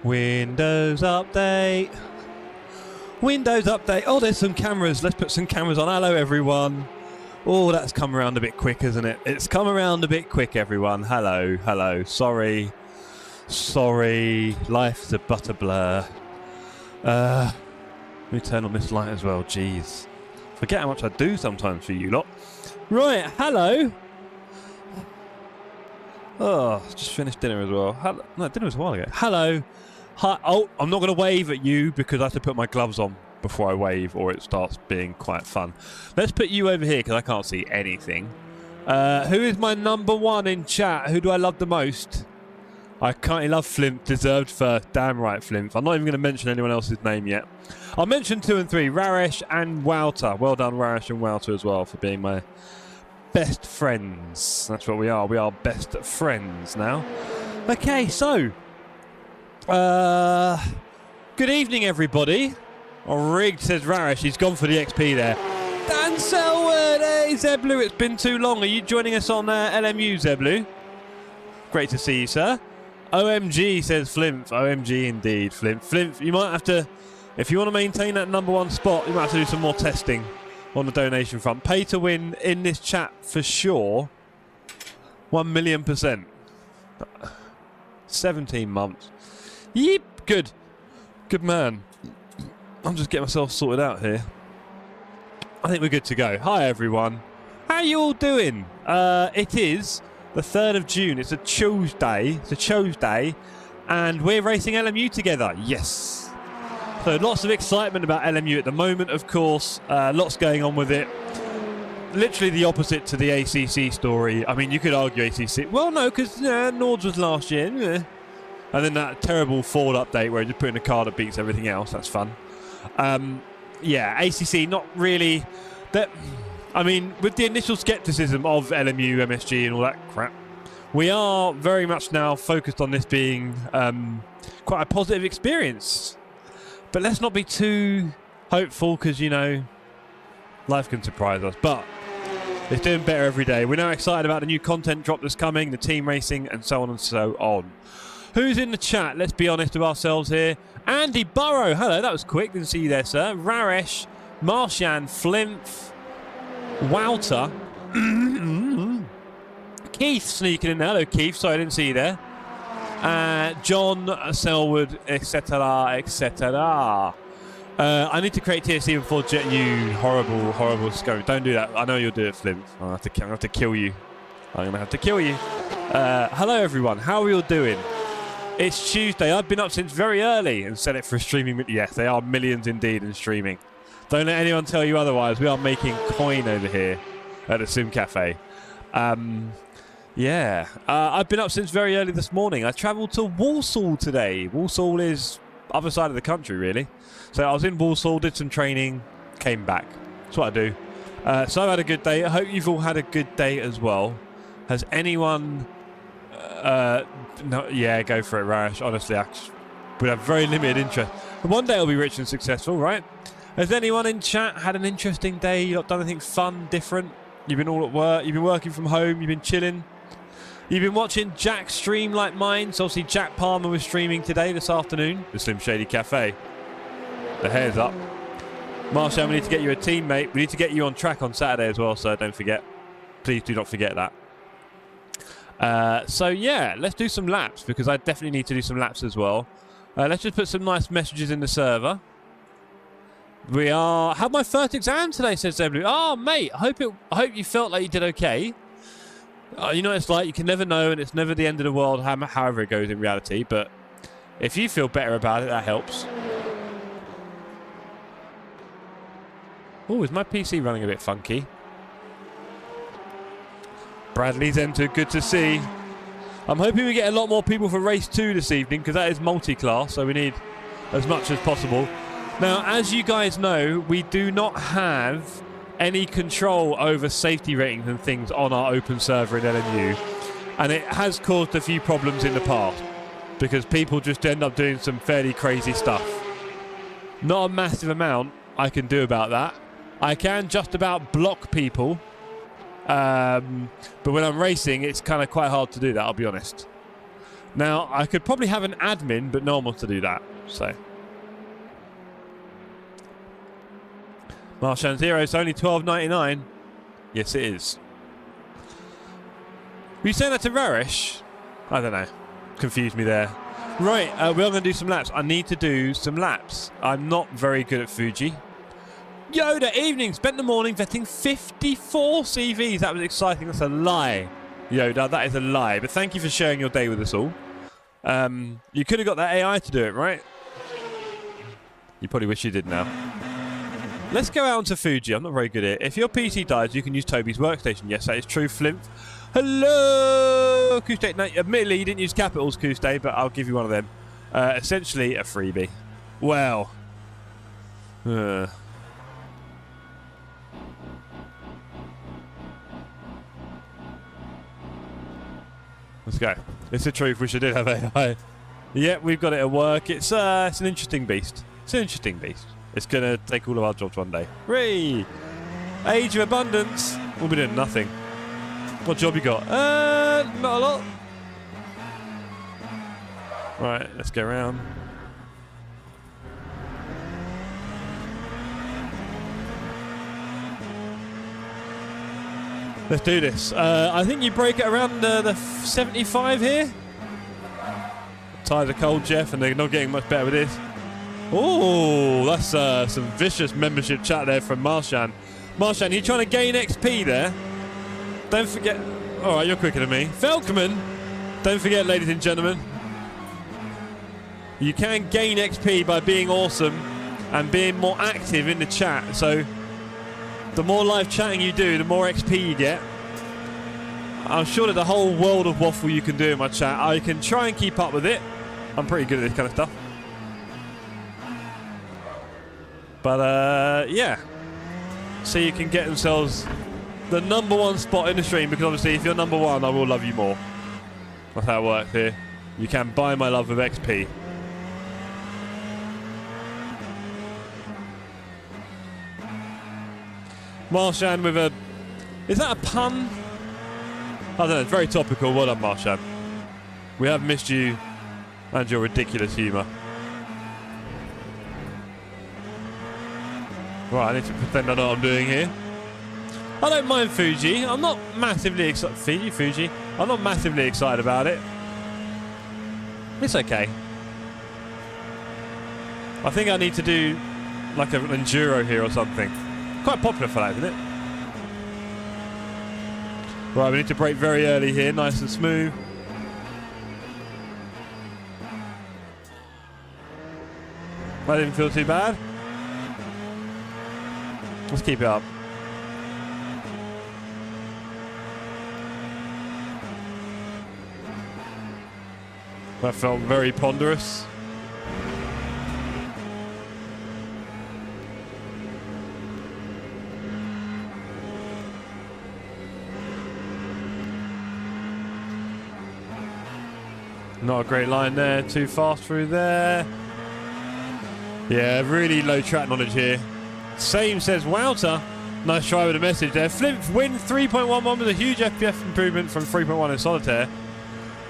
Windows update. Windows update. Oh, there's some cameras. Let's put some cameras on. Hello, everyone. Oh, that's come around a bit quick, isn't it? It's come around a bit quick, everyone. Hello, hello. Sorry. Sorry. Life's a but a blur. Let me turn on this light as well. Jeez. Forget how much I do sometimes for you lot. Right, hello. Oh, just finished dinner as well. Hello. No, dinner was a while ago. Hello. Hi. Oh, I'm not going to wave at you because I have to put my gloves on before I wave or it starts being quite fun. Let's put you over here because I can't see anything. Who is my number one in chat? Who do I love the most? I currently love Flimp. Deserved first. Damn right, Flimp. I'm not even going to mention anyone else's name yet. I'll mention 2 and 3. Raresh and Wouter. Well done, Raresh and Wouter as well for being my best friends. That's what we are. We are best friends now. Okay, so good evening, everybody. Oh, rigged, says Raresh. He's gone for the XP there. Dan Selwood. Hey, Zeblu. It's been too long. Are you joining us on LMU, Zeblu? Great to see you, sir. OMG, says Flimp. OMG indeed, Flimp. Flimp, you might have to, if you want to maintain that number one spot, you might have to do some more testing on the donation front. Pay to win in this chat for sure. 1,000,000%. 17 months. Yep, good. Good man. I'm just getting myself sorted out here. I think we're good to go. Hi, everyone. How are you all doing? It is the 3rd of June. It's a Tuesday. It's a Tuesday. And we're racing LMU together. Yes. So lots of excitement about LMU at the moment, of course. Lots going on with it. Literally the opposite to the ACC story. I mean, you could argue ACC. Well, no, because Nords was last year. Yeah. And then that terrible Ford update where you just put in a car that beats everything else. That's fun. Yeah, ACC, not really. That. I mean, with the initial skepticism of LMU, MSG and all that crap, we are very much now focused on this being quite a positive experience. But let's not be too hopeful because, you know, life can surprise us. But it's doing better every day. We're now excited about the new content drop that's coming, the team racing, and so on and so on. Who's in the chat? Let's be honest with ourselves here. Andy Burrow. Hello, that was quick. Didn't see you there, sir. Raresh, Marshan, Flimph, Wouter. Keith sneaking in there. Hello, Keith. Sorry, I didn't see you there. John, Selwood, etc., etc. I need to create TSC before Jet U. Horrible, horrible scum. Don't do that. I know you'll do it, Flim. I'm going to have to kill you. I'm going to have to kill you. Hello, everyone. How are we all doing? It's Tuesday. I've been up since very early and set it for streaming. Yes, they are millions indeed in streaming. Don't let anyone tell you otherwise. We are making coin over here at the Sim Cafe. Yeah. I've been up since very early this morning. I travelled to Walsall today. Walsall is other side of the country, really. So I was in Walsall, did some training, came back. That's what I do. So I've had a good day. I hope you've all had a good day as well. Has anyone... no, yeah, go for it, Rash. Honestly, I would have very limited interest. But one day it'll be rich and successful, right? Has anyone in chat had an interesting day? You've done anything fun, different? You've been all at work? You've been working from home? You've been chilling? You've been watching Jack stream like mine? So obviously Jack Palmer was streaming today, this afternoon. The Slim Shady Cafe. The hair's up. Marshall, we need to get you a teammate. We need to get you on track on Saturday as well, so don't forget. Please do not forget that. So yeah, let's do some laps because I definitely need to do some laps as well. Let's just put some nice messages in the server. We had my first exam today, says Zeblu. Oh, mate, I hope you felt like you did okay. You know what it's like, you can never know, and it's never the end of the world, however it goes in reality. But if you feel better about it, that helps. Oh, is my PC running a bit funky? Bradley's entered, good to see. I'm hoping we get a lot more people for race 2 this evening because that is multi-class, so we need as much as possible. Now, as you guys know, we do not have any control over safety ratings and things on our open server in LMU, and it has caused a few problems in the past because people just end up doing some fairly crazy stuff. Not a massive amount I can do about that. I can just about block people. But when I'm racing, it's kind of quite hard to do that, I'll be honest. Now, I could probably have an admin, but no one wants to do that, so. Marshan Zero, it's only $12.99. Yes, it is. Were you saying that to Rarish? I don't know. Confused me there. Right, we're going to do some laps. I need to do some laps. I'm not very good at Fuji. Yoda, evening. Spent the morning vetting 54 CVs. That was exciting. That's a lie, Yoda. That is a lie. But thank you for sharing your day with us all. You could have got that AI to do it, right? You probably wish you did now. Let's go out onto Fuji. I'm not very good at it. If your PC dies, you can use Toby's workstation. Yes, that is true, Flimp. Hello, Kuste. No, admittedly, you didn't use capitals, Kuste, but I'll give you one of them. Essentially, a freebie. Well. Let's go. It's the truth. Wish I did have AI. Yeah, we've got it at work. It's an interesting beast. It's an interesting beast. It's going to take all of our jobs one day. Whee! Age of abundance. We'll be doing nothing. What job you got? Not a lot. Right, let's go around. Let's do this. I think you break it around the 75 here. Tyres are cold, Jeff, and they're not getting much better with this. Oh, that's some vicious membership chat there from Marshan. Marshan, you trying to gain XP there? Don't forget. All right, you're quicker than me. Falkman, don't forget, ladies and gentlemen, you can gain XP by being awesome and being more active in the chat. So the more live chatting you do, the more XP you get. I'm sure there's a whole world of waffle you can do in my chat. I can try and keep up with it. I'm pretty good at this kind of stuff. But, yeah. So you can get themselves the #1 spot in the stream, because obviously if you're #1, I will love you more. That's how it works here. You can buy my love with XP. Marshan with a... Is that a pun? I don't know. It's very topical. Well done, Marshan. We have missed you and your ridiculous humour. Right, I need to pretend I know what I'm doing here. I don't mind Fuji. I'm not massively excited. Fuji. I'm not massively excited about it. It's okay. I think I need to do like an enduro here or something. Quite popular for that, isn't it? Right, we need to brake very early here, nice and smooth. That didn't feel too bad. Let's keep it up. That felt very ponderous. Not a great line there, too fast through there. Yeah, really low track knowledge here. Same says Wouter. Nice try with a message there. Flimp win 3.11 with a huge FPS improvement from 3.1 in Solitaire.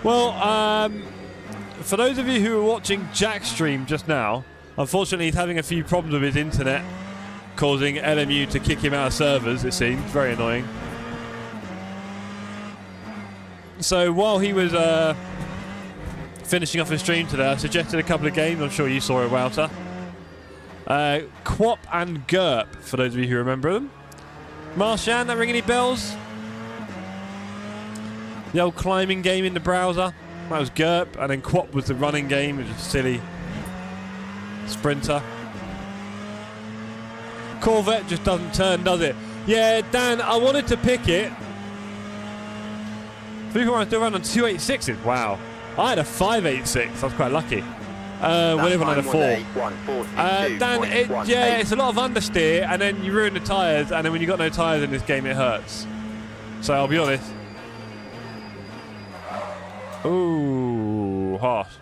Well, for those of you who were watching Jack's stream just now, unfortunately he's having a few problems with his internet, causing LMU to kick him out of servers, it seems. Very annoying. So while he was finishing off his stream today, I suggested a couple of games. I'm sure you saw it, Wouter. Quap and Gerp, for those of you who remember them. Marshan, that ring any bells? The old climbing game in the browser. That was Gerp, and then Quap was the running game, which is silly. Sprinter. Corvette just doesn't turn, does it? Yeah, Dan, I wanted to pick it. People are still around on 286s. Wow. I had a 586. I was quite lucky. Whenever I had a 4. Dan, it's a lot of understeer, and then you ruin the tyres, and then when you got no tyres in this game, it hurts. So I'll be honest. Ooh, harsh.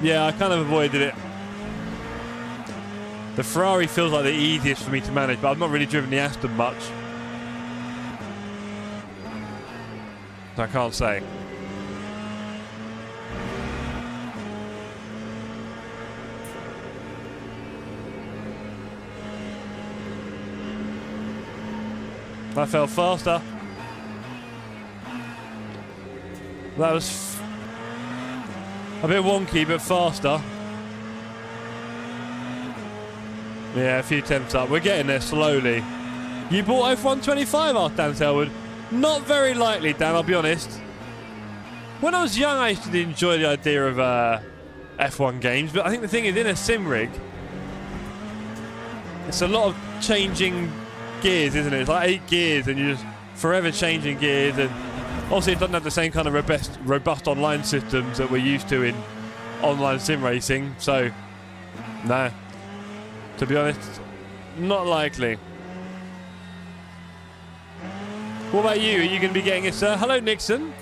Yeah, I kind of avoided it. The Ferrari feels like the easiest for me to manage, but I've not really driven the Aston much. So I can't say. I fell faster. That was a bit wonky, but faster. Yeah, a few tenths up. We're getting there slowly. You bought F125 off Dan Selwood? Not very likely, Dan, I'll be honest. When I was young, I used to enjoy the idea of F1 games, but I think the thing is, in a sim rig, it's a lot of changing gears, isn't it? It's like 8 gears, and you're just forever changing gears, and obviously it doesn't have the same kind of robust online systems that we're used to in online sim racing, so no. To be honest, not likely. What about you? Are you going to be getting it, sir? Hello, Nixon.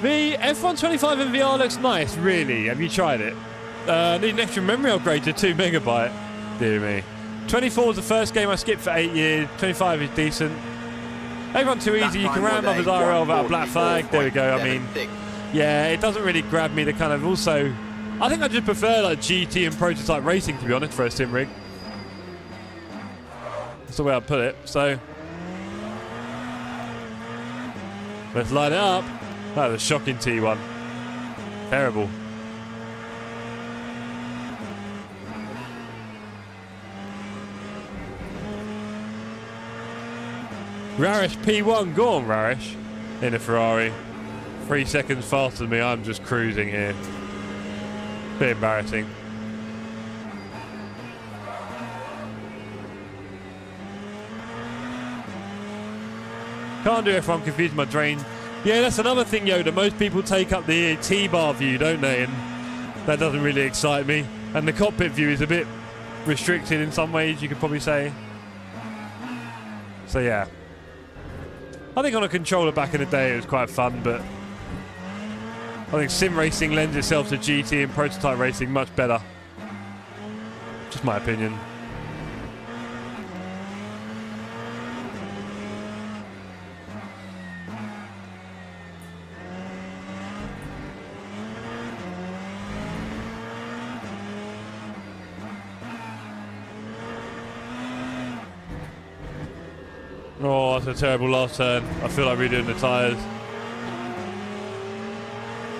The F125 in VR looks nice, really. Have you tried it? Need an extra memory upgrade to 2 megabyte. Dear me. 24 was the first game I skipped for 8 years. 25 is decent. Everyone too easy. You can ram up his IRL without a black flag. There we go. I mean, yeah, it doesn't really grab me. The kind of also, I think I just prefer like GT and prototype racing, to be honest, for a sim rig. That's the way I'd put it. So let's line it up. That was a shocking T1. Terrible. Rarish P1, go on Rarish. In a Ferrari. 3 seconds faster than me, I'm just cruising here. Bit embarrassing. Can't do F1, confused my drain. Yeah, that's another thing, Yoda. Most people take up the T-bar view, don't they? And that doesn't really excite me. And the cockpit view is a bit restricted in some ways, you could probably say. So yeah. I think on a controller back in the day it was quite fun, but I think sim racing lends itself to GT and prototype racing much better. Just my opinion. Oh, that's a terrible last turn. I feel like redoing the tyres.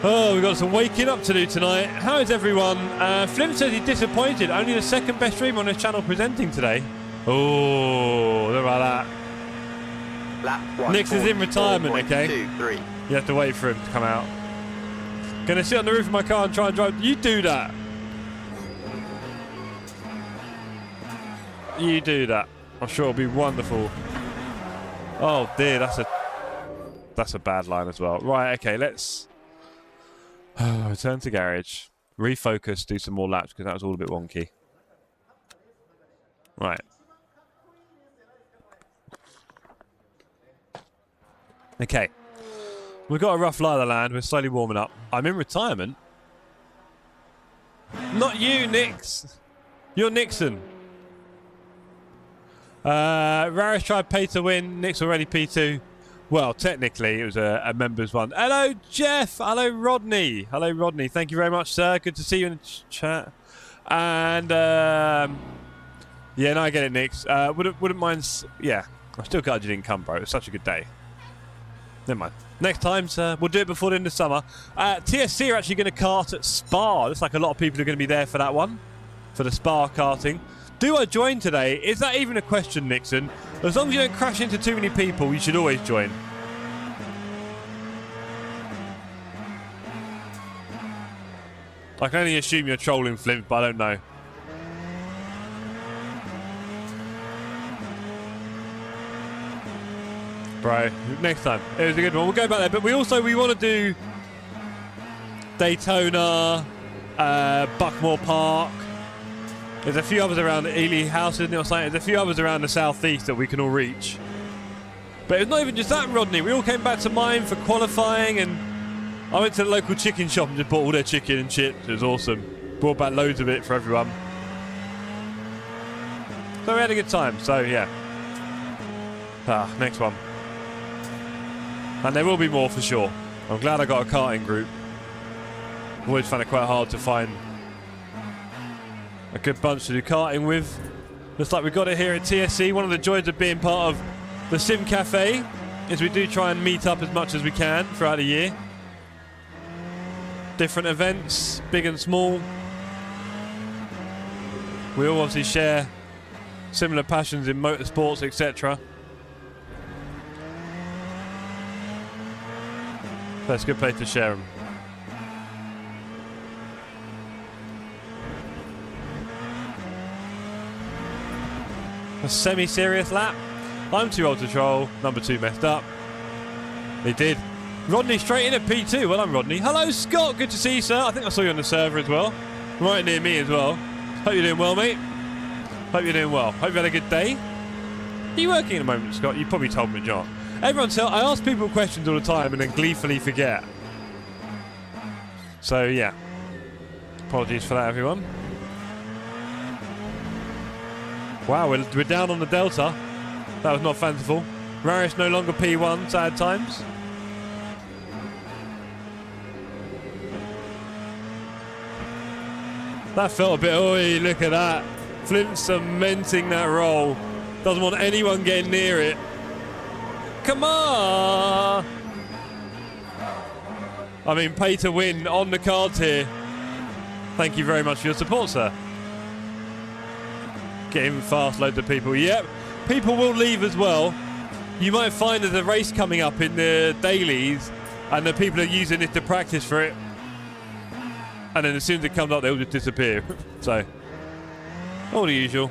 Oh, we've got some waking up to do tonight. How is everyone? Flim says he's disappointed. Only the second best streamer on his channel presenting today. Oh, look about that. Nix is in retirement, okay? 2, 3. You have to wait for him to come out. Gonna sit on the roof of my car and try and drive. You do that. You do that. I'm sure it'll be wonderful. Oh dear, that's a bad line as well. Right, okay, let's return to garage, refocus, do some more laps because that was all a bit wonky. Right. Okay. We've got a rough lie of the land. We're slowly warming up. I'm in retirement. Not you, Nix. You're Nixon. Rarish tried pay to win. Nick's already P2. Well, technically, it was a members one. Hello, Jeff. Hello, Rodney. Hello, Rodney. Thank you very much, sir. Good to see you in the chat. And yeah, no, I get it, Nix. Wouldn't mind. Yeah, I'm still glad you didn't come, bro. It was such a good day. Never mind. Next time, sir. We'll do it before the end of summer. TSC are actually going to kart at Spa. Looks like a lot of people are going to be there for that one, for the Spa karting. Do I join today? Is that even a question, Nixon? As long as you don't crash into too many people, you should always join. I can only assume you're trolling, Flint, but I don't know. Bro, next time. It was a good one. We'll go back there. But we want to do Daytona, Buckmore Park. There's a few others around Ely House, isn't it, or something? There's a few others around the southeast that we can all reach. But it's not even just that, Rodney. We all came back to mine for qualifying, and I went to the local chicken shop and just bought all their chicken and chips. It was awesome. Brought back loads of it for everyone. So we had a good time. So, yeah. Next one. And there will be more for sure. I'm glad I got a karting group. I've always found it quite hard to find a good bunch to do karting with. Looks like we've got it here at TSC. One of the joys of being part of the Sim Cafe is we do try and meet up as much as we can throughout the year. Different events, big and small. We all obviously share similar passions in motorsports, etc. That's a good place to share them. A semi-serious lap. I'm too old to troll. Number 2 messed up. They did. Rodney straight in at P2. Well done, Rodney. Hello, Scott. Good to see you, sir. I think I saw you on the server as well. Right near me as well. Hope you're doing well, mate. Hope you're doing well. Hope you had a good day. Are you working at the moment, Scott? You probably told me not. Everyone I ask people questions all the time and then gleefully forget. So, yeah. Apologies for that, everyone. Wow, we're down on the Delta. That was not fanciful. Rarish no longer P1, sad times. That felt a bit, oi, look at that. Flint cementing that roll. Doesn't want anyone getting near it. Come on! I mean, pay to win on the cards here. Thank you very much for your support, sir. Getting fast, loads of people. Yep, people will leave as well. You might find there's a race coming up in the dailies and the people are using it to practice for it. And then as soon as it comes up, they'll just disappear. So, all the usual.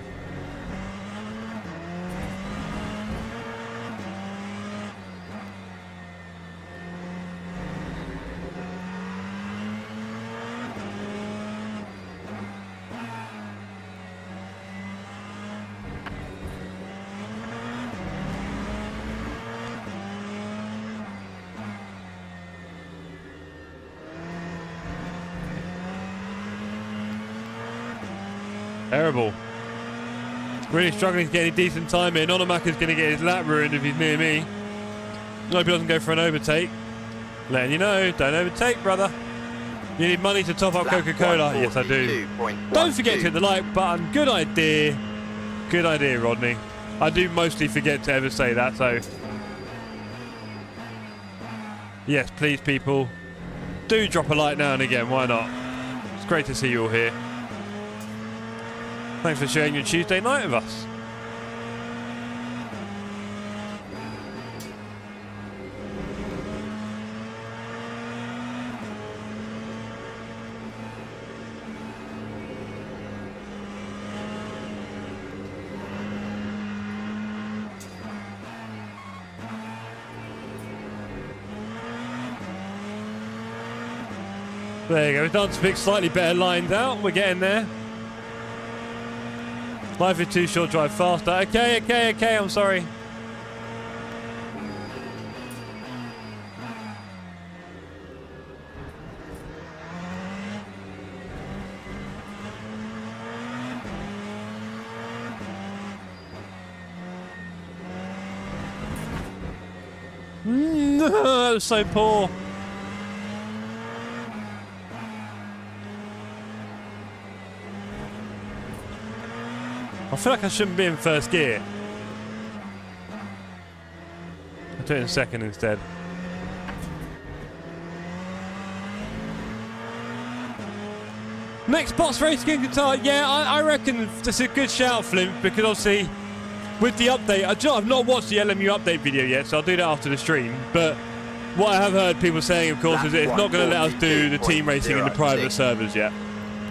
Terrible. Really struggling to get any decent time in. Onomaka's going to get his lap ruined if he's near me. I hope he doesn't go for an overtake. Letting you know, don't overtake, brother. You need money to top up Coca-Cola. Yes, I do. Don't forget to hit the like button. Good idea. Good idea, Rodney. I do mostly forget to ever say that, so... Yes, please, people. Do drop a like now and again. Why not? It's great to see you all here. Thanks for sharing your Tuesday night with us. There you go. We're starting to pick slightly better lines out. We're getting there. Life is too short, drive faster. Okay, I'm sorry. That was so poor. I feel like I shouldn't be in first gear. I'll do it in second instead. Next box racing guitar. Yeah, I reckon that's a good shout, Flint, because obviously with the update, I've not watched the LMU update video yet, so I'll do that after the stream. But What I have heard people saying, of course, is it's not going to let us do the team racing in the private servers yet.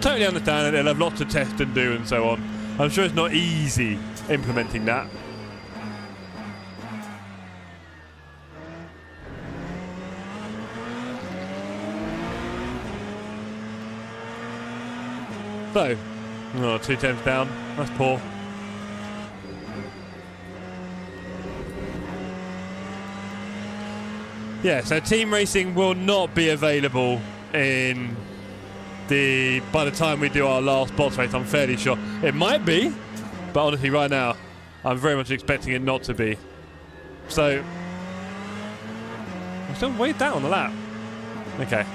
Totally understand it. They'll have lots to test and do and so on. I'm sure it's not easy implementing that. So, oh, 2 tenths down. That's poor. Yeah, so team racing will not be available in by the time we do our last boss race. I'm fairly sure it might be, but honestly, right now, I'm very much expecting it not to be. So, I'm still way down on the lap. Okay.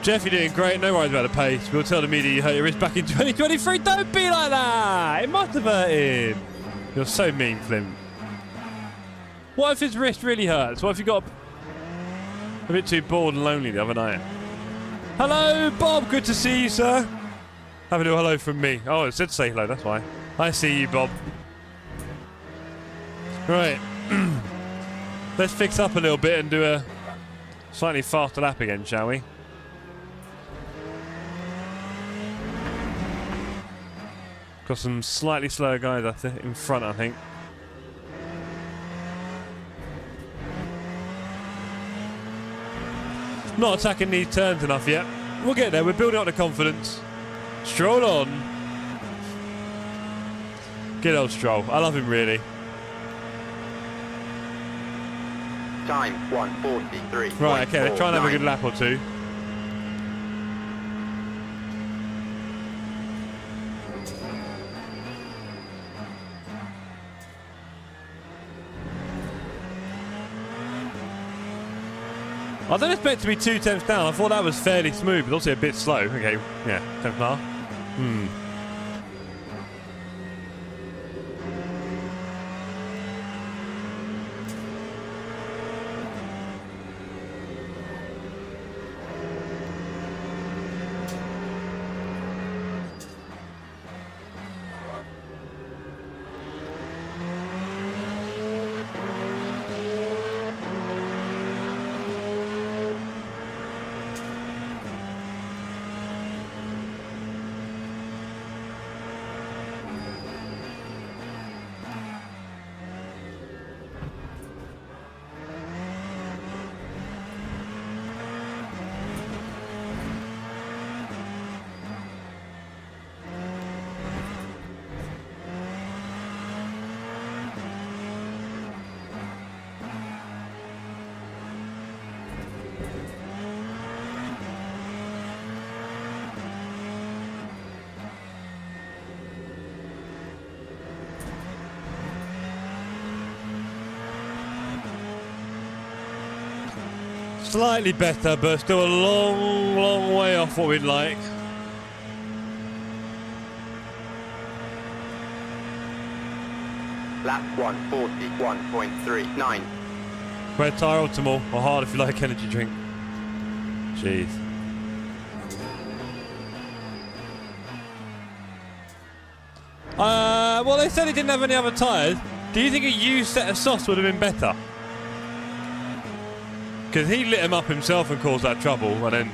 Jeff, you're doing great. No worries about the pace. We'll tell the media you hurt your wrist back in 2023. Don't be like that. It must have hurted. You're so mean, Flint. What if his wrist really hurts? What if you got a bit too bored and lonely the other night? Hello, Bob. Good to see you, sir. Have a little hello from me. Oh, it said say hello. That's why. I see you, Bob. Right. Let's fix up a little bit and do a slightly faster lap again, shall we? Got some slightly slower guys in front, I think. Not attacking these turns enough yet. We'll get there. We're building up the confidence. Stroll on. Good old Stroll. I love him, really. Time 1:43. Right, okay. Let's try and have a good lap or two. I don't expect to be 2 tenths down. I thought that was fairly smooth, but also a bit slow. Okay, yeah, 10th and a half. Slightly better, but still a long, long way off what we'd like. Lap 1:41.39. Red tyre optimal, or hard if you like energy drink. Jeez. Well, they said he didn't have any other tyres. Do you think a used set of softs would have been better? Because he lit him up himself and caused that trouble and then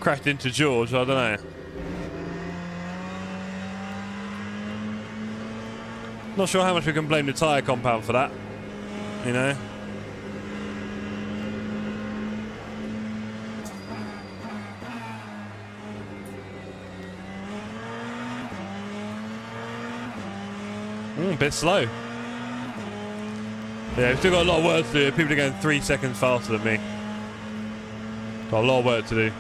crashed into George, I don't know. Not sure how much we can blame the tyre compound for that, you know. A bit slow. Yeah, we've still got a lot of work to do. People are going 3 seconds faster than me. Got a lot of work to do.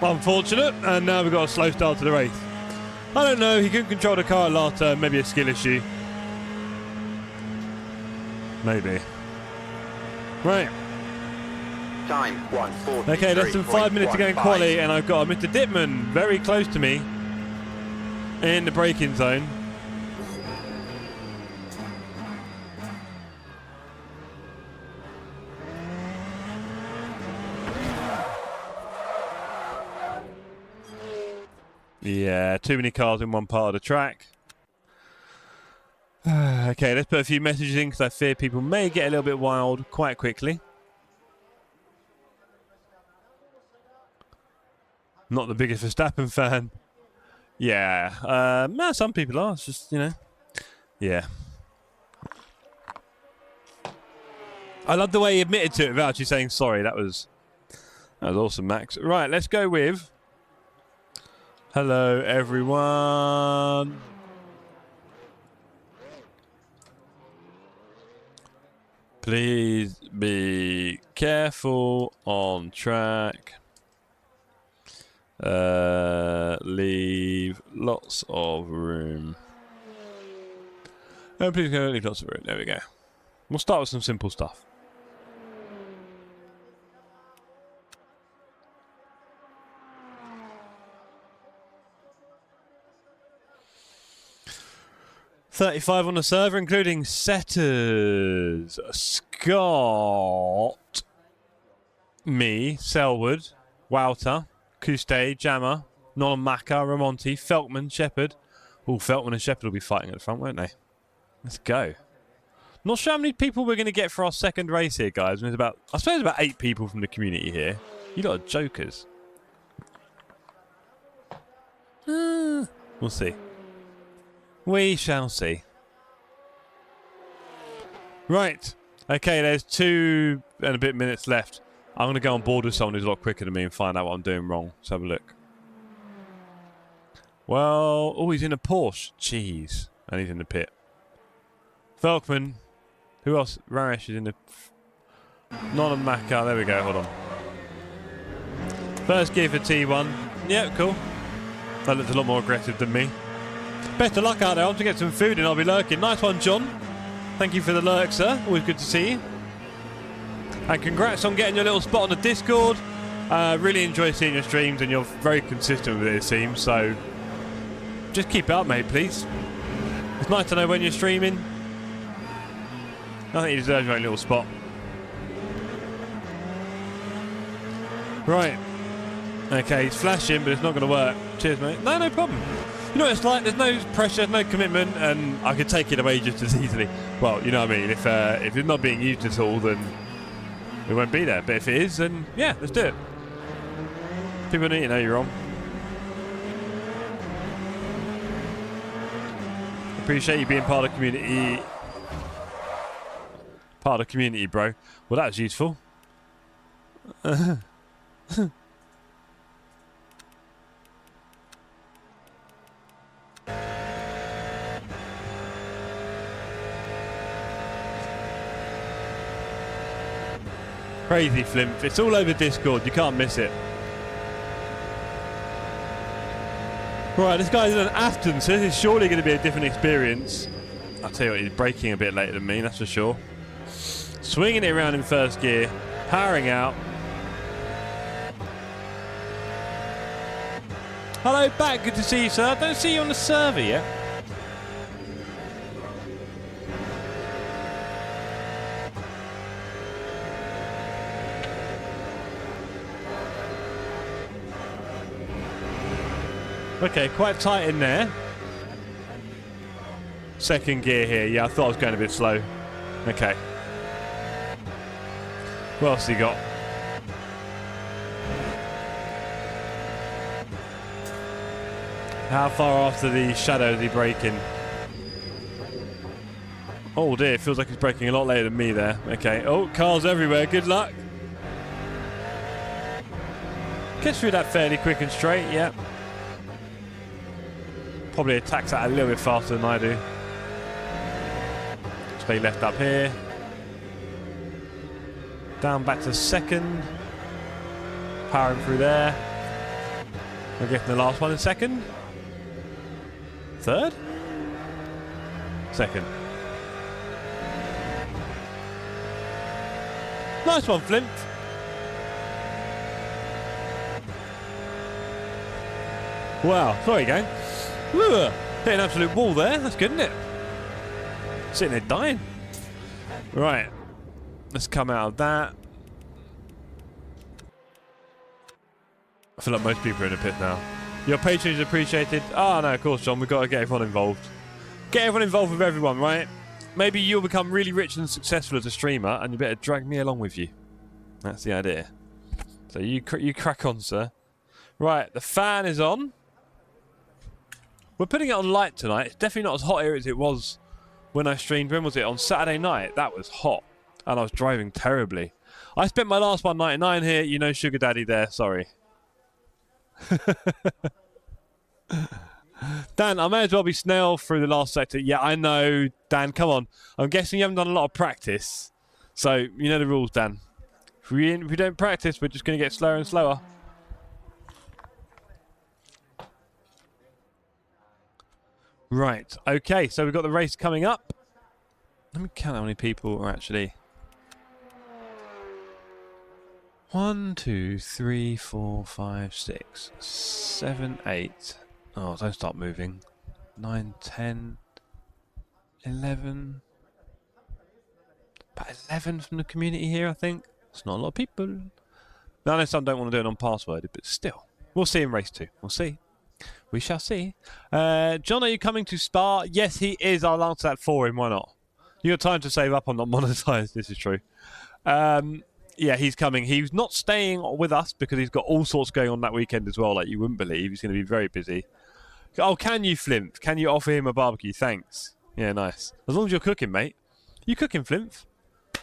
Unfortunate, and now we've got a slow start to the race. I don't know. He couldn't control the car last turn. Maybe a skill issue. Maybe. Right. Time 1:43. Okay, less than 5 minutes to go in quali, and I've got Mr. Dittman very close to me in the braking zone. Yeah, too many cars in one part of the track. Okay, let's put a few messages in because I fear people may get a little bit wild quite quickly. Not the biggest Verstappen fan. Yeah, no, some people are. It's just, you know, yeah. I love the way he admitted to it without actually saying sorry. That was awesome, Max. Right, let's go with. Hello, everyone. Please be careful on track. Leave lots of room. Oh, please go leave lots of room. There we go. We'll start with some simple stuff. $35 on the server, including setters. Scott, me, Selwood, Wouter, Kuste, Jammer, Nolan Maka, Ramonti, Feltman, Shepherd. Oh, Feltman and Shepherd will be fighting at the front, won't they? Let's go. Not sure how many people we're going to get for our second race here, guys. There's about, I suppose, about 8 people from the community here. You lot are jokers. We'll see. We shall see. Right. Okay, there's 2 and a bit minutes left. I'm going to go on board with someone who's a lot quicker than me and find out what I'm doing wrong. Let's have a look. Well, oh, he's in a Porsche. Jeez. And he's in the pit. Velkman. Who else? Raresh is in the... Not a Maka. There we go. Hold on. First gear for T1. Yeah, cool. That looks a lot more aggressive than me. Best of luck out there. I want to get some food and I'll be lurking. Nice one, John. Thank you for the lurk, sir. Always good to see you. And congrats on getting your little spot on the Discord. Really enjoy seeing your streams and you're very consistent with it, it seems. So just keep it up, mate, please. It's nice to know when you're streaming. I think you deserve your own little spot. Right. Okay, he's flashing, but it's not going to work. Cheers, mate. No, no problem. You know what it's like? There's no pressure, no commitment, and I could take it away just as easily. Well, you know what I mean? If it's not being used at all, then it won't be there. But if it is, then yeah, let's do it. People need to know you're on. Appreciate you being part of the community. Part of the community, bro. Well, that was useful. Crazy Flimp. It's all over Discord. You can't miss it. Right, this guy's in an Aston, so this is surely going to be a different experience. I'll tell you what, he's braking a bit later than me, that's for sure. Swinging it around in first gear. Powering out. Hello back, good to see you, sir. I don't see you on the server yet. Okay, quite tight in there. Second gear here. Yeah, I thought I was going a bit slow. Okay. What else he got? How far after the shadow is he braking? Oh dear, feels like he's braking a lot later than me there. Okay. Oh, cars everywhere. Good luck. Gets through that fairly quick and straight, yeah. Probably attacks that a little bit faster than I do. Stay left up here. Down back to second. Powering through there. We're getting the last one in second. Third? Second. Nice one, Flint. Wow, sorry gang. Ugh, hit an absolute wall there. That's good, isn't it? Sitting there dying. Right, let's come out of that. I feel like most people are in the pit now. Your patronage is appreciated. Oh no, of course, John. We've got to get everyone involved. Get everyone involved with everyone, right? Maybe you'll become really rich and successful as a streamer, and you better drag me along with you. That's the idea. So you crack on, sir. Right, the fan is on. We're putting it on light tonight. It's definitely not as hot here as it was when I streamed. When was it? On Saturday night. That was hot. And I was driving terribly. I spent my last 199 here. You know, sugar daddy there. Sorry. Dan, I may as well be snail through the last sector. Yeah, I know. Dan, come on. I'm guessing you haven't done a lot of practice. So, you know the rules, Dan. If we don't practice, we're just going to get slower and slower. Right, okay, so we've got the race coming up. Let me count how many people are actually. 1, 2, 3, 4, 5, 6, 7, 8. Oh, don't start moving. 9, 10, 11. About 11 from the community here, I think. It's not a lot of people. Now, I know some don't want to do it on password, but still. We'll see in race 2. We'll see. We shall see. John, are you coming to Spa? Yes, he is. I'll answer that for him. Why not? You got time to save up. I'm not monetized. This is true. Yeah, he's coming. He's not staying with us because he's got all sorts going on that weekend as well, like you wouldn't believe. He's going to be very busy. Oh, can you, Flimp? Can you offer him a barbecue? Thanks. Yeah, nice. As long as you're cooking, mate. You cooking, Flimp?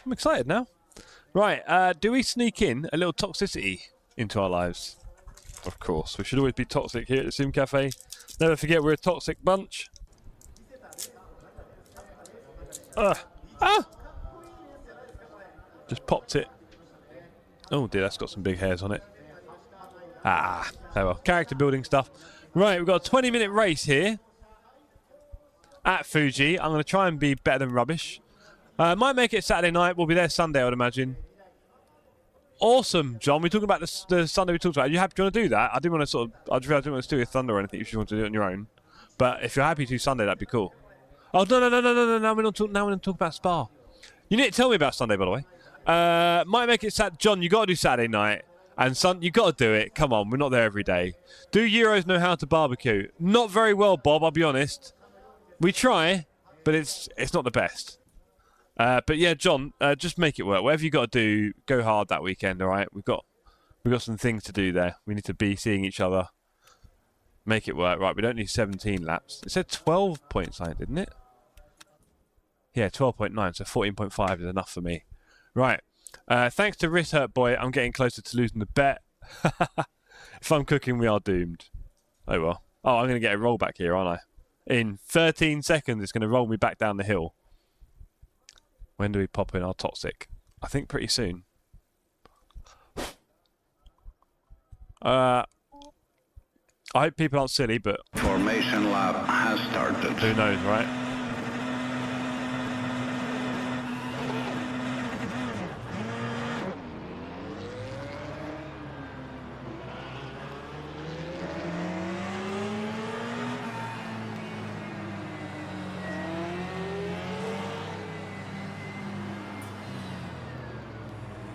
I'm excited now. Right, do we sneak in a little toxicity into our lives? Of course. We should always be toxic here at the Sim Cafe. Never forget we're a toxic bunch. Just popped it. Oh dear, that's got some big hairs on it. Oh well. Character building stuff. Right, we've got a 20-minute race here at Fuji. I'm going to try and be better than rubbish. Might make it Saturday night. We'll be there Sunday, I would imagine. Awesome, John. We're talking about the Sunday we talked about. Are you happy to do that? I didn't want to I didn't want to do with Thunder or anything if you want to do it on your own. But if you're happy to Sunday, that'd be cool. Oh, no. Now we're going to talk about Spa. You need to tell me about Sunday, by the way. Might make it Saturday. John, you got to do Saturday night. And you got to do it. Come on, we're not there every day. Do Euros know how to barbecue? Not very well, Bob, I'll be honest. We try, but it's not the best. But yeah, John, just make it work. Whatever you got to do, go hard that weekend, all right? We've got some things to do there. We need to be seeing each other. Make it work. Right, we don't need 17 laps. It said 12 points, didn't it? Yeah, 12.9, so 14.5 is enough for me. Right. Thanks to Wrist Hurt Boy, I'm getting closer to losing the bet. If I'm cooking, we are doomed. Oh, well. Oh, I'm going to get a roll back here, aren't I? In 13 seconds, it's going to roll me back down the hill. When do we pop in our toxic? I think pretty soon. I hope people aren't silly, but... Formation lap has started. Who knows, right?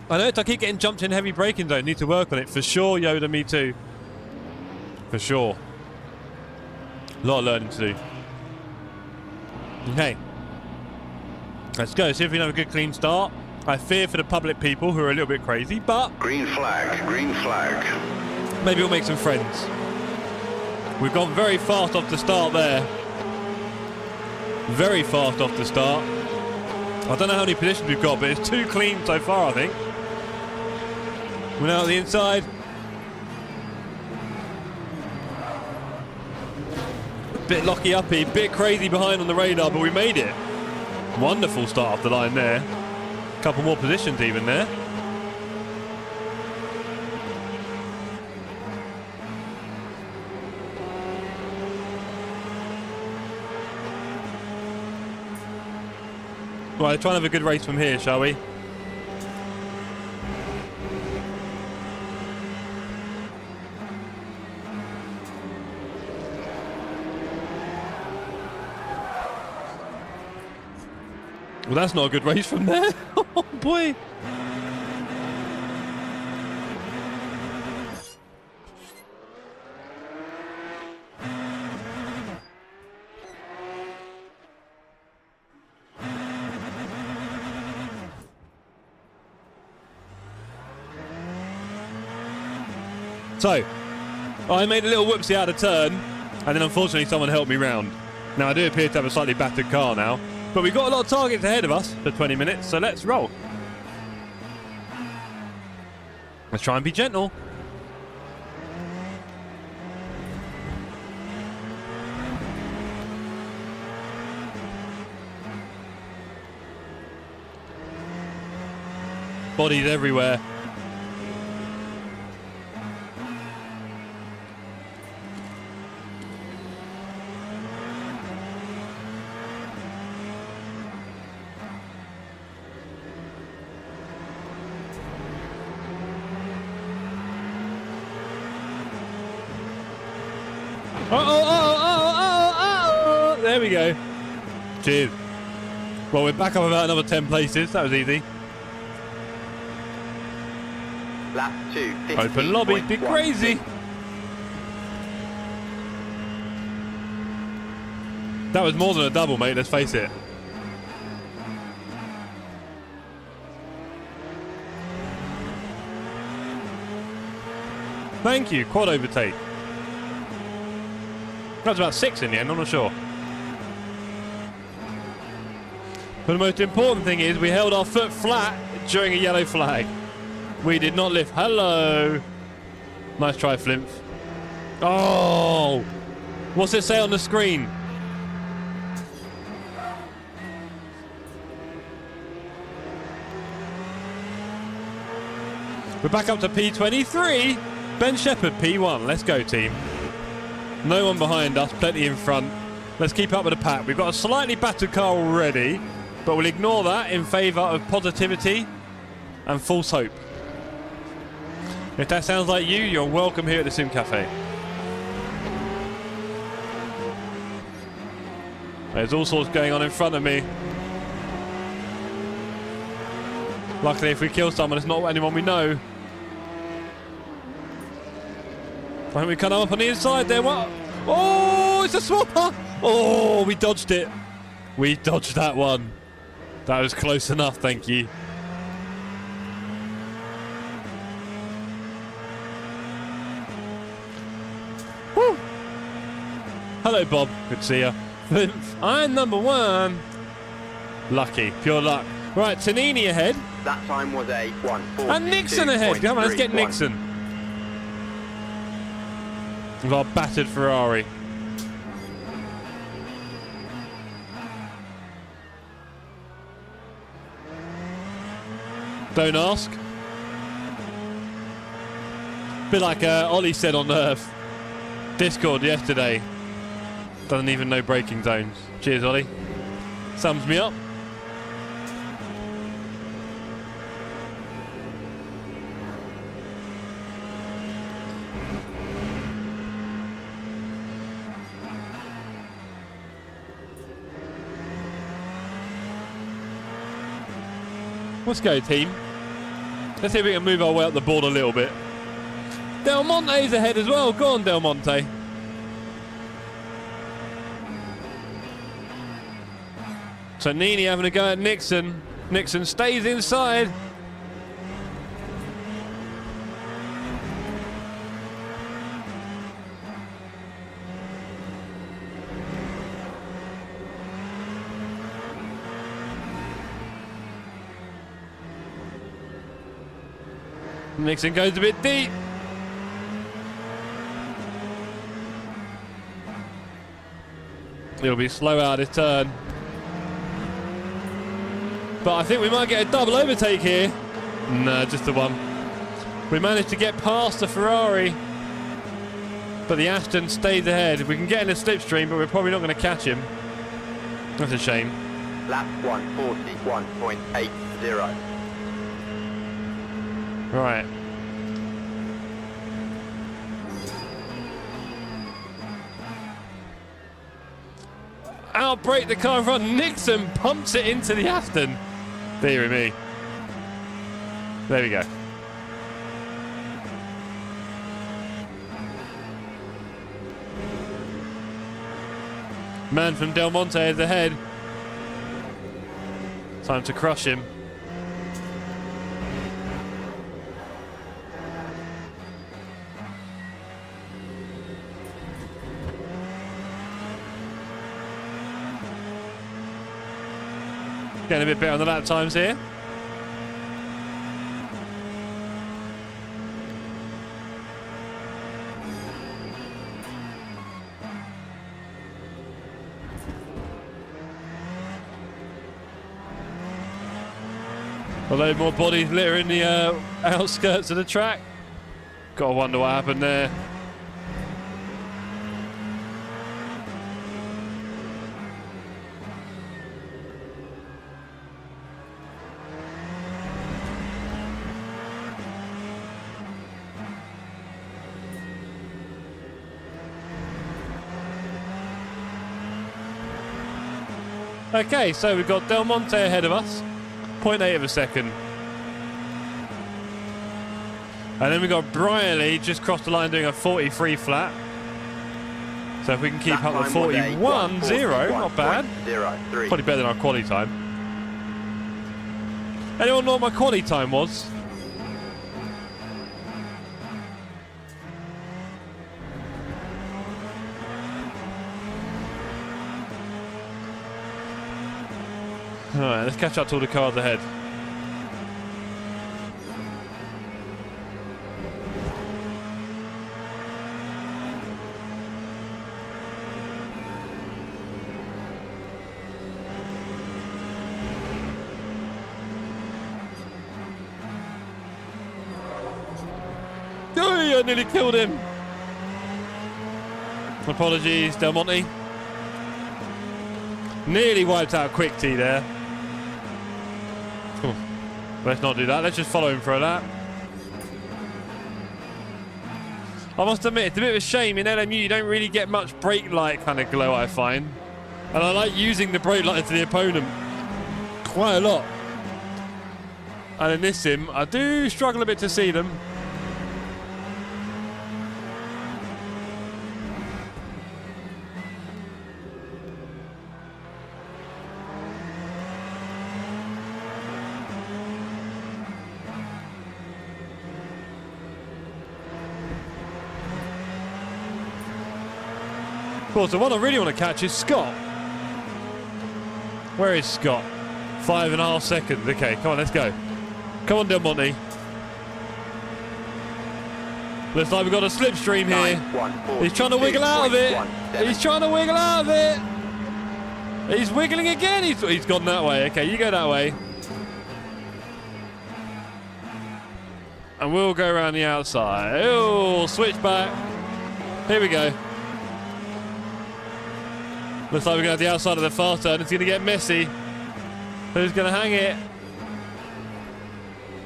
I know, I keep getting jumped in heavy braking zone. Need to work on it. For sure, Yoda, me too. For sure. A lot of learning to do. Okay. Let's go. See if we can have a good clean start. I fear for the public people who are a little bit crazy, but... Green flag, green flag. Maybe we'll make some friends. We've gone very fast off the start there. Very fast off the start. I don't know how many positions we've got, but it's too clean so far, I think. We're now at the inside. Bit lucky-uppy, bit crazy behind on the radar, but we made it. Wonderful start off the line there. Couple more positions even there. Right, try and have a good race from here, shall we? Well, that's not a good race from there. Oh, boy. So, I made a little whoopsie out of turn, and then unfortunately someone helped me round. Now, I do appear to have a slightly battered car now, but we've got a lot of targets ahead of us for 20 minutes, so let's roll. Let's try and be gentle. Bodies everywhere. There we go. Cheers. Well, we're back up about another 10 places. That was easy. Lap 2. Open lobby. Be crazy. That was more than a double, mate. Let's face it. Thank you. Quad overtake. That was about 6 in the end. I'm not sure. But the most important thing is we held our foot flat during a yellow flag. We did not lift. Hello. Nice try, Flimp. Oh. What's it say on the screen? We're back up to P23. Ben Shepherd, P1. Let's go, team. No one behind us, plenty in front. Let's keep up with the pack. We've got a slightly battered car already, but we'll ignore that in favour of positivity and false hope. If that sounds like you, you're welcome here at the Sim Cafe. There's all sorts going on in front of me. Luckily, if we kill someone, it's not anyone we know. I think we come up on the inside there. What? Oh, it's a swapper. Oh, we dodged it. We dodged that one. That was close enough, thank you. Woo. Hello, Bob. Good to see you. I'm number 1. Lucky. Pure luck. Right, Tonini ahead. That time was a 1:42.31. And Nixon ahead. Come on, let's get Nixon. With our battered Ferrari. Don't ask. Bit like Ollie said on Discord yesterday. Doesn't even know braking zones. Cheers, Ollie. Sums me up. Let's go, team. Let's see if we can move our way up the board a little bit. Del Monte's ahead as well. Go on, Del Monte. So Nini having a go at Nixon. Nixon stays inside. Nixon goes a bit deep. He'll be slow out his turn. But I think we might get a double overtake here. No, just the one. We managed to get past the Ferrari. But the Aston stays ahead. We can get in a slipstream, but we're probably not going to catch him. That's a shame. Lap 141.80. Right. Outbrake the car in front. Nixon pumps it into the Aston. Dear me. There we go. Man from Del Monte is ahead. Time to crush him. Getting a bit better on the lap times here. A load more bodies littering the outskirts of the track. Gotta wonder what happened there. Okay, so we've got Del Monte ahead of us. 0.8 of a second. And then we've got Briley just crossed the line doing a 43 flat. So if we can keep up the 41.0, not bad. Probably better than our quali time. Anyone know what my quali time was? Alright, let's catch up to all the cars ahead. Oh, I nearly killed him. Apologies, Del Monte. Nearly wiped out Quick T there. Let's not do that. Let's just follow him for a lap. I must admit, it's a bit of a shame in LMU you don't really get much brake light kind of glow, I find. And I like using the brake light to the opponent quite a lot. And in this sim, I do struggle a bit to see them. Cool, so what I really want to catch is Scott. Where is Scott? 5.5 seconds. Okay, come on, let's go. Come on, Del Monte. Looks like we've got a slipstream here. He's trying to wiggle out of it. He's trying to wiggle out of it. He's wiggling again. He's gone that way. Okay, you go that way. And we'll go around the outside. Oh, switch back. Here we go. Looks like we're going to the outside of the fast turn. It's going to get messy. Who's going to hang it?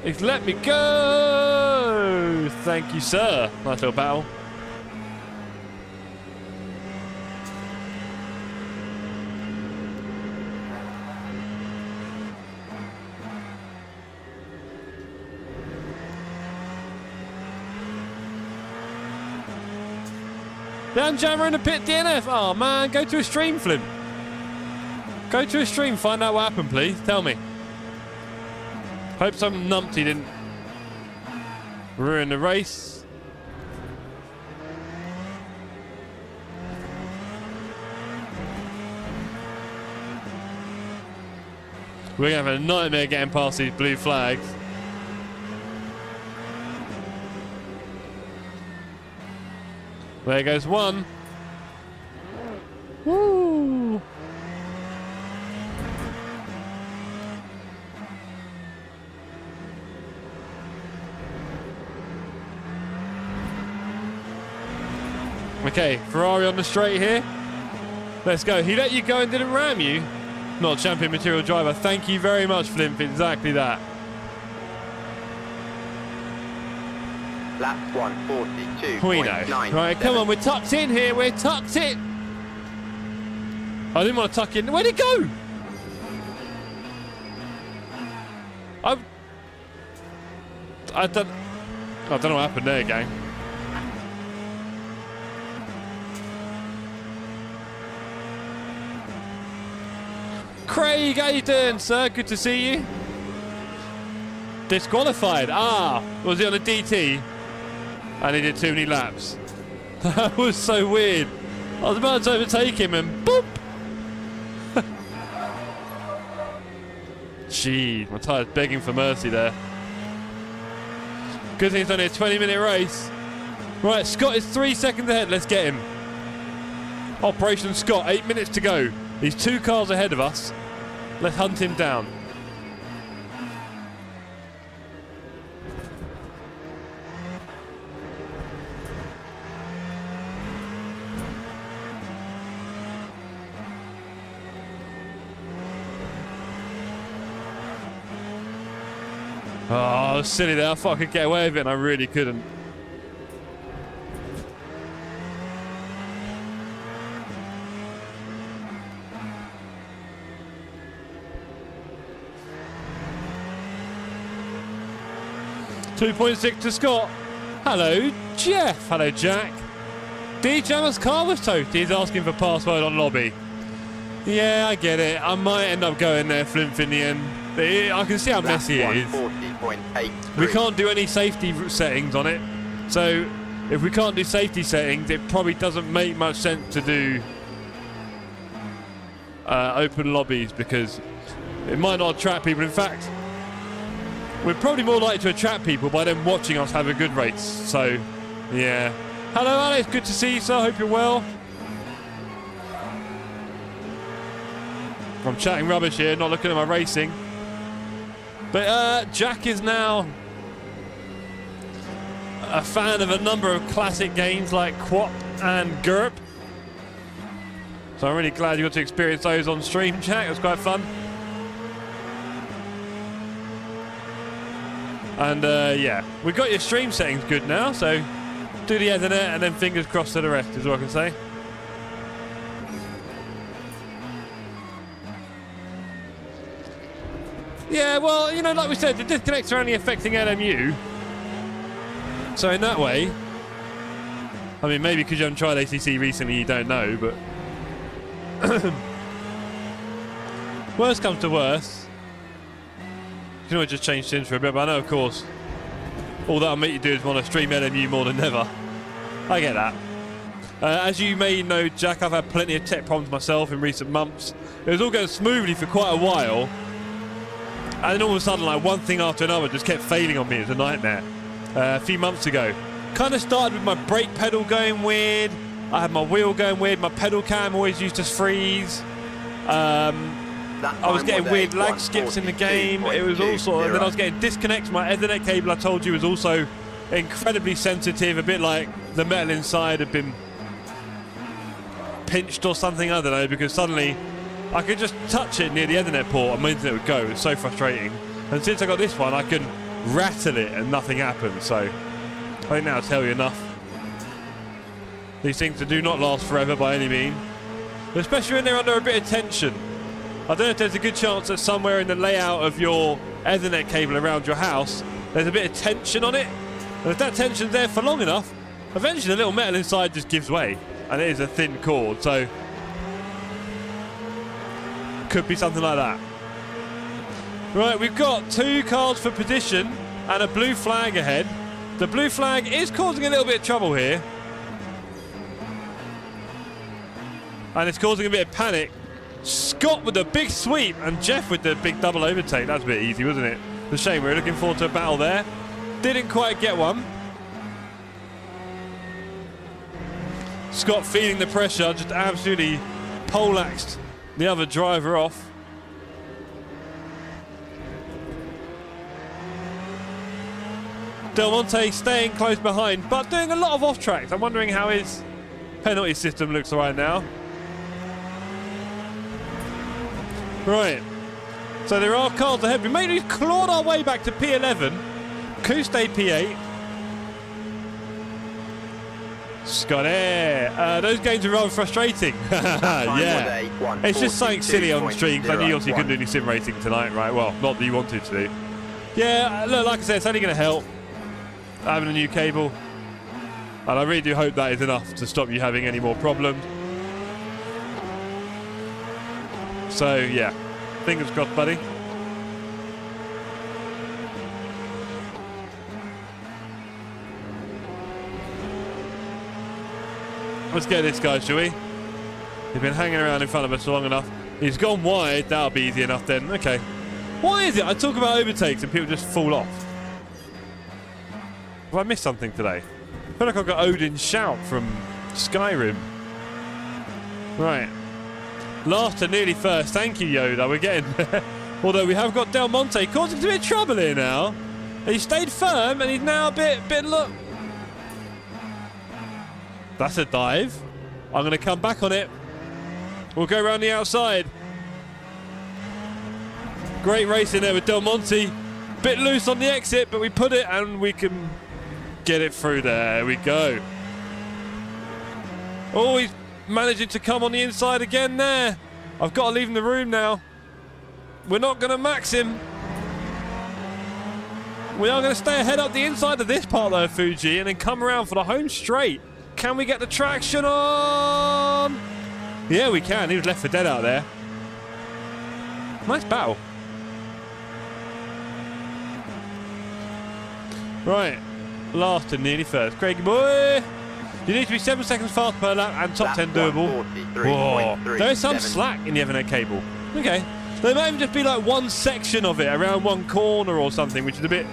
He's let me go. Thank you, sir. Nice little battle. Down jammer in the pit DNF. Oh man, go to a stream, Flint. Go to a stream, find out what happened, please. Tell me. Hope some numpty didn't ruin the race. We're gonna have a nightmare getting past these blue flags. There goes one. Woo! Okay, Ferrari on the straight here. Let's go. He let you go and didn't ram you. Not champion material driver. Thank you very much, Flimp. Exactly that. Lap 142. We know. Right, come on. We're tucked in here. We're tucked in. I didn't want to tuck in. Where'd it go? I don't know what happened there, gang. Craig, how you doing, sir? Good to see you. Disqualified. Ah, was he on a DT? And he did too many laps. That was so weird. I was about to overtake him and boop. Gee, my tyre's begging for mercy there. Good thing it's only a 20-minute race. Right, Scott is 3 seconds ahead. Let's get him. Operation Scott, 8 minutes to go. He's 2 cars ahead of us. Let's hunt him down. Oh, I was silly there. I thought I could get away with it, and I really couldn't. .6 to Scott. Hello, Jeff. Hello, Jack. D-Jammer's car was toasted. He's asking for password on lobby. Yeah, I get it. I might end up going there, Flimp, in the end. I can see how messy it is. We can't do any safety settings on it. So, if we can't do safety settings, it probably doesn't make much sense to do open lobbies because it might not attract people. In fact, we're probably more likely to attract people by them watching us have a good race. So, yeah. Hello, Alex. Good to see you, sir. Hope you're well. I'm chatting rubbish here, not looking at my racing. But Jack is now a fan of a number of classic games like Quat and GURP. So I'm really glad you got to experience those on stream, Jack. It was quite fun. And yeah, we've got your stream settings good now, so do the Ethernet and then fingers crossed to the rest is what I can say. Yeah, well, you know, like we said, the disconnects are only affecting LMU. So in that way, I mean, maybe because you haven't tried ACC recently, you don't know, but worst comes to worst, you can always just change sims for a bit, but I know, of course, all that'll make you do is want to stream LMU more than ever. I get that. As you may know, Jack, I've had plenty of tech problems myself in recent months. It was all going smoothly for quite a while. And then all of a sudden, like, one thing after another just kept failing on me. It was a nightmare. A few months ago. Kind of started with my brake pedal going weird. I had my wheel going weird. My pedal cam always used to freeze. I was getting weird lag skips in the game. It was all sort of... And then I was getting disconnects. My Ethernet cable, I told you, was also incredibly sensitive. A bit like the metal inside had been pinched or something. I don't know. Because suddenly... I could just touch it near the Ethernet port and my internet would go. It was so frustrating. And since I got this one, I can rattle it and nothing happens. So I think that'll tell you enough. These things do not last forever by any means. Especially when they're under a bit of tension. I don't know if there's a good chance that somewhere in the layout of your Ethernet cable around your house, there's a bit of tension on it. And if that tension's there for long enough, eventually the little metal inside just gives way. And it is a thin cord. So could be something like that. Right, we've got 2 cars for position and a blue flag ahead. The blue flag is causing a little bit of trouble here. And it's causing a bit of panic. Scott with the big sweep and Jeff with the big double overtake. That's a bit easy, wasn't it? It's a shame. We were looking forward to a battle there. Didn't quite get one. Scott feeling the pressure, just absolutely poleaxed the other driver off. Del Monte staying close behind, but doing a lot of off-tracks. I'm wondering how his penalty system looks right now. Right. So there are cars ahead. We've clawed our way back to P11. Couste P8. Scott, those games are rather frustrating. Yeah. It's just something silly on the stream, because I knew you couldn't do any sim racing tonight, right? Well, not that you wanted to do. Yeah, look, like I said, it's only going to help having a new cable. And I really do hope that is enough to stop you having any more problems. So, yeah. Fingers crossed, buddy. Let's get this guy, shall we? He's been hanging around in front of us long enough. He's gone wide. That'll be easy enough then. Okay. Why is it I talk about overtakes and people just fall off? Have I missed something today? I feel like I've got Odin's shout from Skyrim. Right. Last and nearly first. Thank you, Yoda. We're getting there. Although we have got Del Monte causing a bit of trouble here now. He stayed firm and he's now a bit look. That's a dive. I'm going to come back on it. We'll go around the outside. Great racing there with Del Monte. Bit loose on the exit, but we put it and we can get it through there. There we go. Oh, he's managing to come on the inside again there. I've got to leave him the room now. We're not going to max him. We are going to stay ahead up the inside of this part though, Fuji, and then come around for the home straight. Can we get the traction on? Yeah, we can. He was left for dead out there. Nice battle. Right. Last and nearly first. Craigie boy. You need to be 7 seconds fast per lap and top 10 doable. Whoa. There is some slack in the Ethernet cable. Okay. There might even just be like one section of it around one corner or something, which is a bit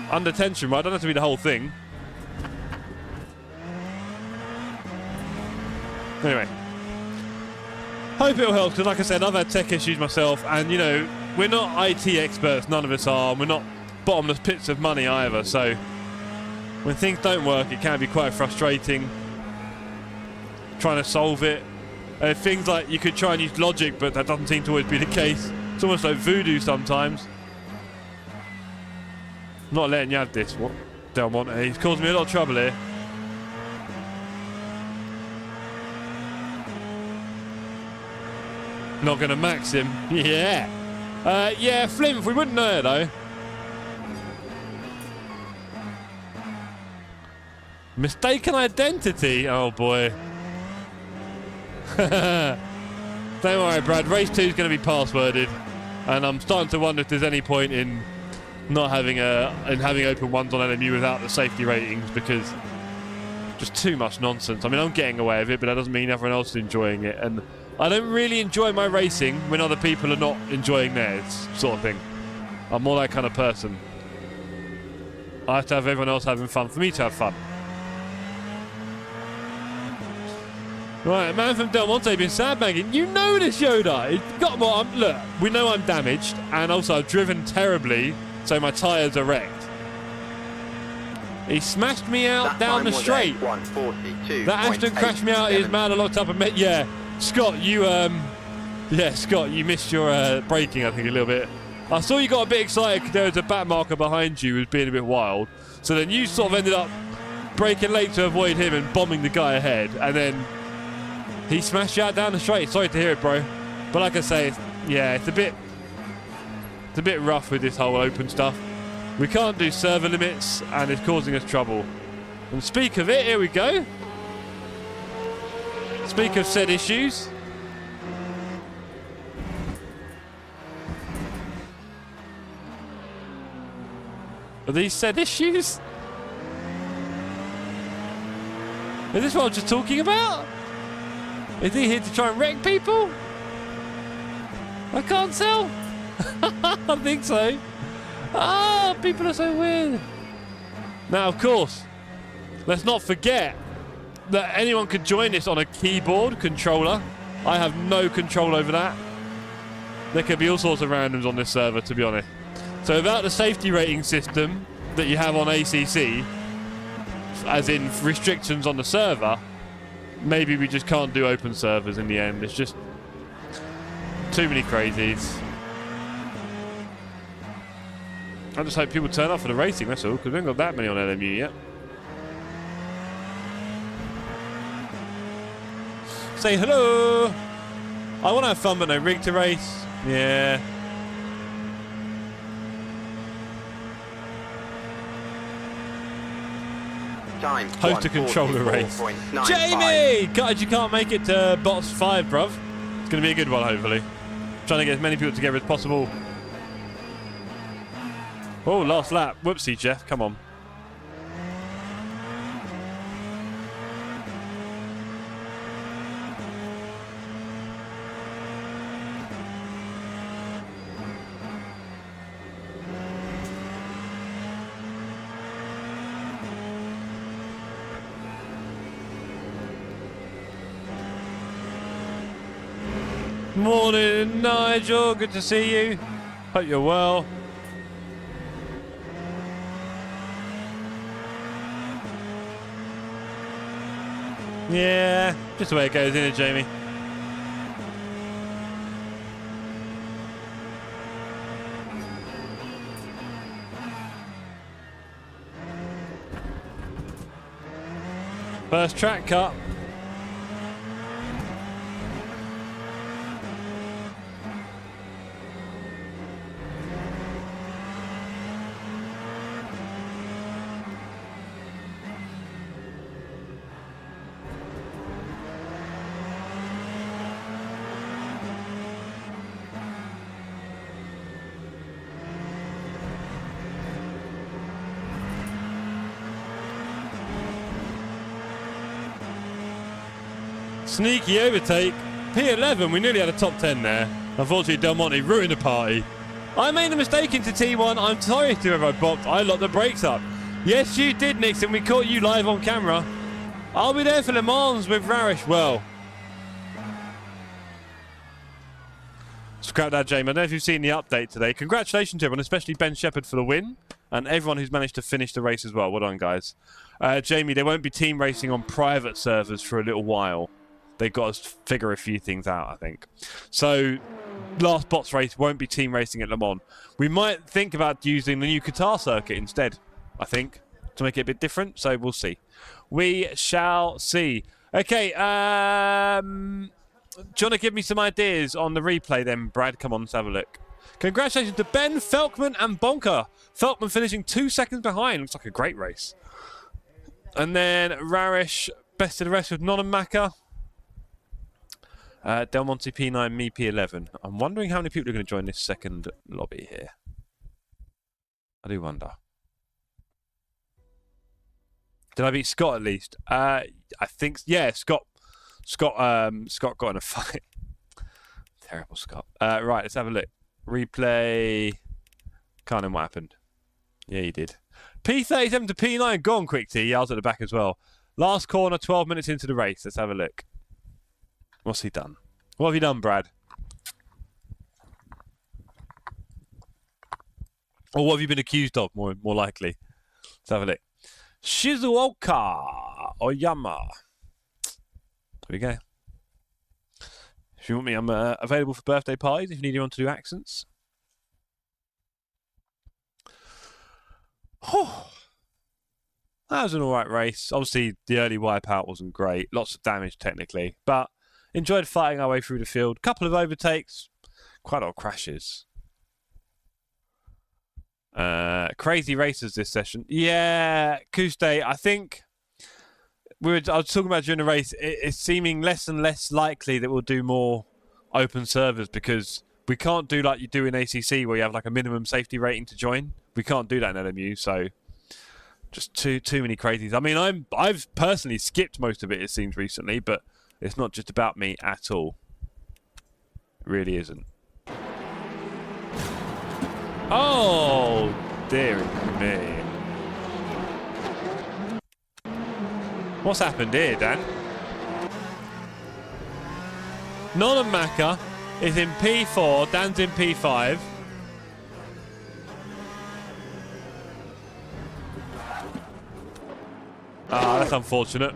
under tension, right? I don't have to be the whole thing. Anyway, hope it'll help, because like I said, I've had tech issues myself, and you know, we're not IT experts, none of us are, and we're not bottomless pits of money either, so when things don't work, it can be quite frustrating trying to solve it. Things like you could try and use logic, but that doesn't seem to always be the case. It's almost like voodoo sometimes. I'm not letting you have this. What? Del Monte, he's causing me a lot of trouble here. Not going to max him. Yeah. Yeah, Flimp, we wouldn't know it though. Mistaken identity. Oh boy. Don't worry, Brad. Race 2 is going to be passworded, and I'm starting to wonder if there's any point in not having having open ones on LMU without the safety ratings, because just too much nonsense. I mean, I'm getting away with it, but that doesn't mean everyone else is enjoying it, and I don't really enjoy my racing when other people are not enjoying theirs, sort of thing. I'm more that kind of person. I have to have everyone else having fun for me to have fun. Right, a man from Del Monte been sandbagging. You know this, Yoda. He's got more. Look, we know I'm damaged, and also I've driven terribly, so my tyres are wrecked. He smashed me out down the straight. That Ashton crashed me out. His man locked up and met. Yeah, Scott, you Scott, you missed your braking, I think, a little bit. I saw you got a bit excited because there was a back marker behind you who was being a bit wild. So then you sort of ended up braking late to avoid him and bombing the guy ahead, and then he smashed you out down the straight. Sorry to hear it, bro. But like I say, it's a bit rough with this whole open stuff. We can't do server limits, and it's causing us trouble. And speak of it, here we go. Speak of said issues. Are these said issues? Is this what I'm just talking about? Is he here to try and wreck people? I can't tell. I think so. Ah, people are so weird. Now, of course, let's not forget that anyone could join this on a keyboard controller. I have no control over that. There could be all sorts of randoms on this server, to be honest. So without the safety rating system that you have on ACC, as in restrictions on the server, maybe we just can't do open servers in the end. It's just Too many crazies. I just hope people turn up for the racing, that's all, because we haven't got that many on LMU yet. Say hello! I want to have fun, but no rig to race. Yeah. Time Host to control the race. Jamie! God, you can't make it to box 5, bruv. It's going to be a good one, hopefully. Trying to get as many people together as possible. Oh, last lap. Whoopsie, Jeff. Come on. Morning, Nigel. Good to see you. Hope you're well. Yeah, just the way it goes, isn't it, Jamie? First track cut. Sneaky overtake. P11, we nearly had a top 10 there. Unfortunately, Del Monte ruined the party. I made a mistake into T1. I'm sorry to whoever I bopped. I locked the brakes up. Yes, you did, Nixon. We caught you live on camera. I'll be there for Le Mans with Rarish. Well, scrap that, Jamie. I don't know if you've seen the update today. Congratulations to everyone, especially Ben Shepherd for the win, and everyone who's managed to finish the race as well. Well done, guys. Jamie, they won't be team racing on private servers for a little while. They've got to figure a few things out, I think. So, last bots race won't be team racing at Le Mans. We might think about using the new Qatar circuit instead, I think, to make it a bit different. So, we'll see. We shall see. Okay, do you want to give me some ideas on the replay then, Brad? Come on, let's have a look. Congratulations to Ben, Felkman and Bonker. Felkman finishing 2 seconds behind. Looks like a great race. And then Rarish, best of the rest with Non and Macca. Del Monte P9, me P11. I'm wondering how many people are going to join this second lobby here. I do wonder. Did I beat Scott at least? I think, yeah, Scott got in a fight. Terrible Scott. Right, let's have a look. Replay. Can't know what happened. Yeah, he did. P37 to P9, gone quick T. Yeah, I was at the back as well. Last corner, 12 minutes into the race. Let's have a look. What's he done? What have you done, Brad? Or what have you been accused of, more likely? Let's have a look. Shizuoka Oyama. There we go. If you want me, I'm available for birthday parties if you need anyone to do accents. That was an alright race. Obviously, the early wipeout wasn't great. Lots of damage, technically. But enjoyed fighting our way through the field. Couple of overtakes. Quite a lot of crashes. Crazy races this session. Yeah, Kuste, I think I was talking about during the race, it's seeming less and less likely that we'll do more open servers because we can't do like you do in ACC where you have like a minimum safety rating to join. We can't do that in LMU, so just too many crazies. I mean, I've personally skipped most of it, it seems, recently, but it's not just about me at all. It really isn't. Oh, dearie me. What's happened here, Dan? Nolan Macca is in P4, Dan's in P5. Ah, that's unfortunate.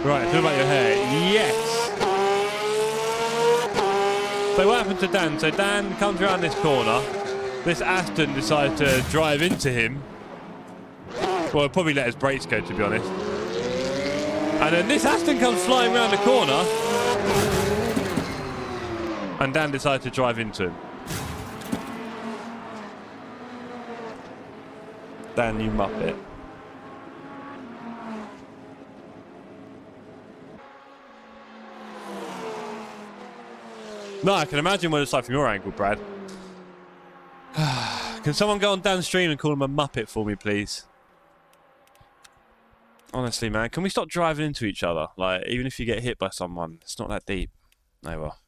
Right, feel about your hair. Yes! So what happened to Dan? So Dan comes around this corner. This Aston decides to drive into him. Well, he'll probably let his brakes go, to be honest. And then this Aston comes flying around the corner. And Dan decides to drive into him. Dan, you muppet. No, I can imagine what it's like from your angle, Brad. Can someone go on Dan's stream and call him a muppet for me, please? Honestly, man, can we stop driving into each other? Like, even if you get hit by someone, it's not that deep. No, well.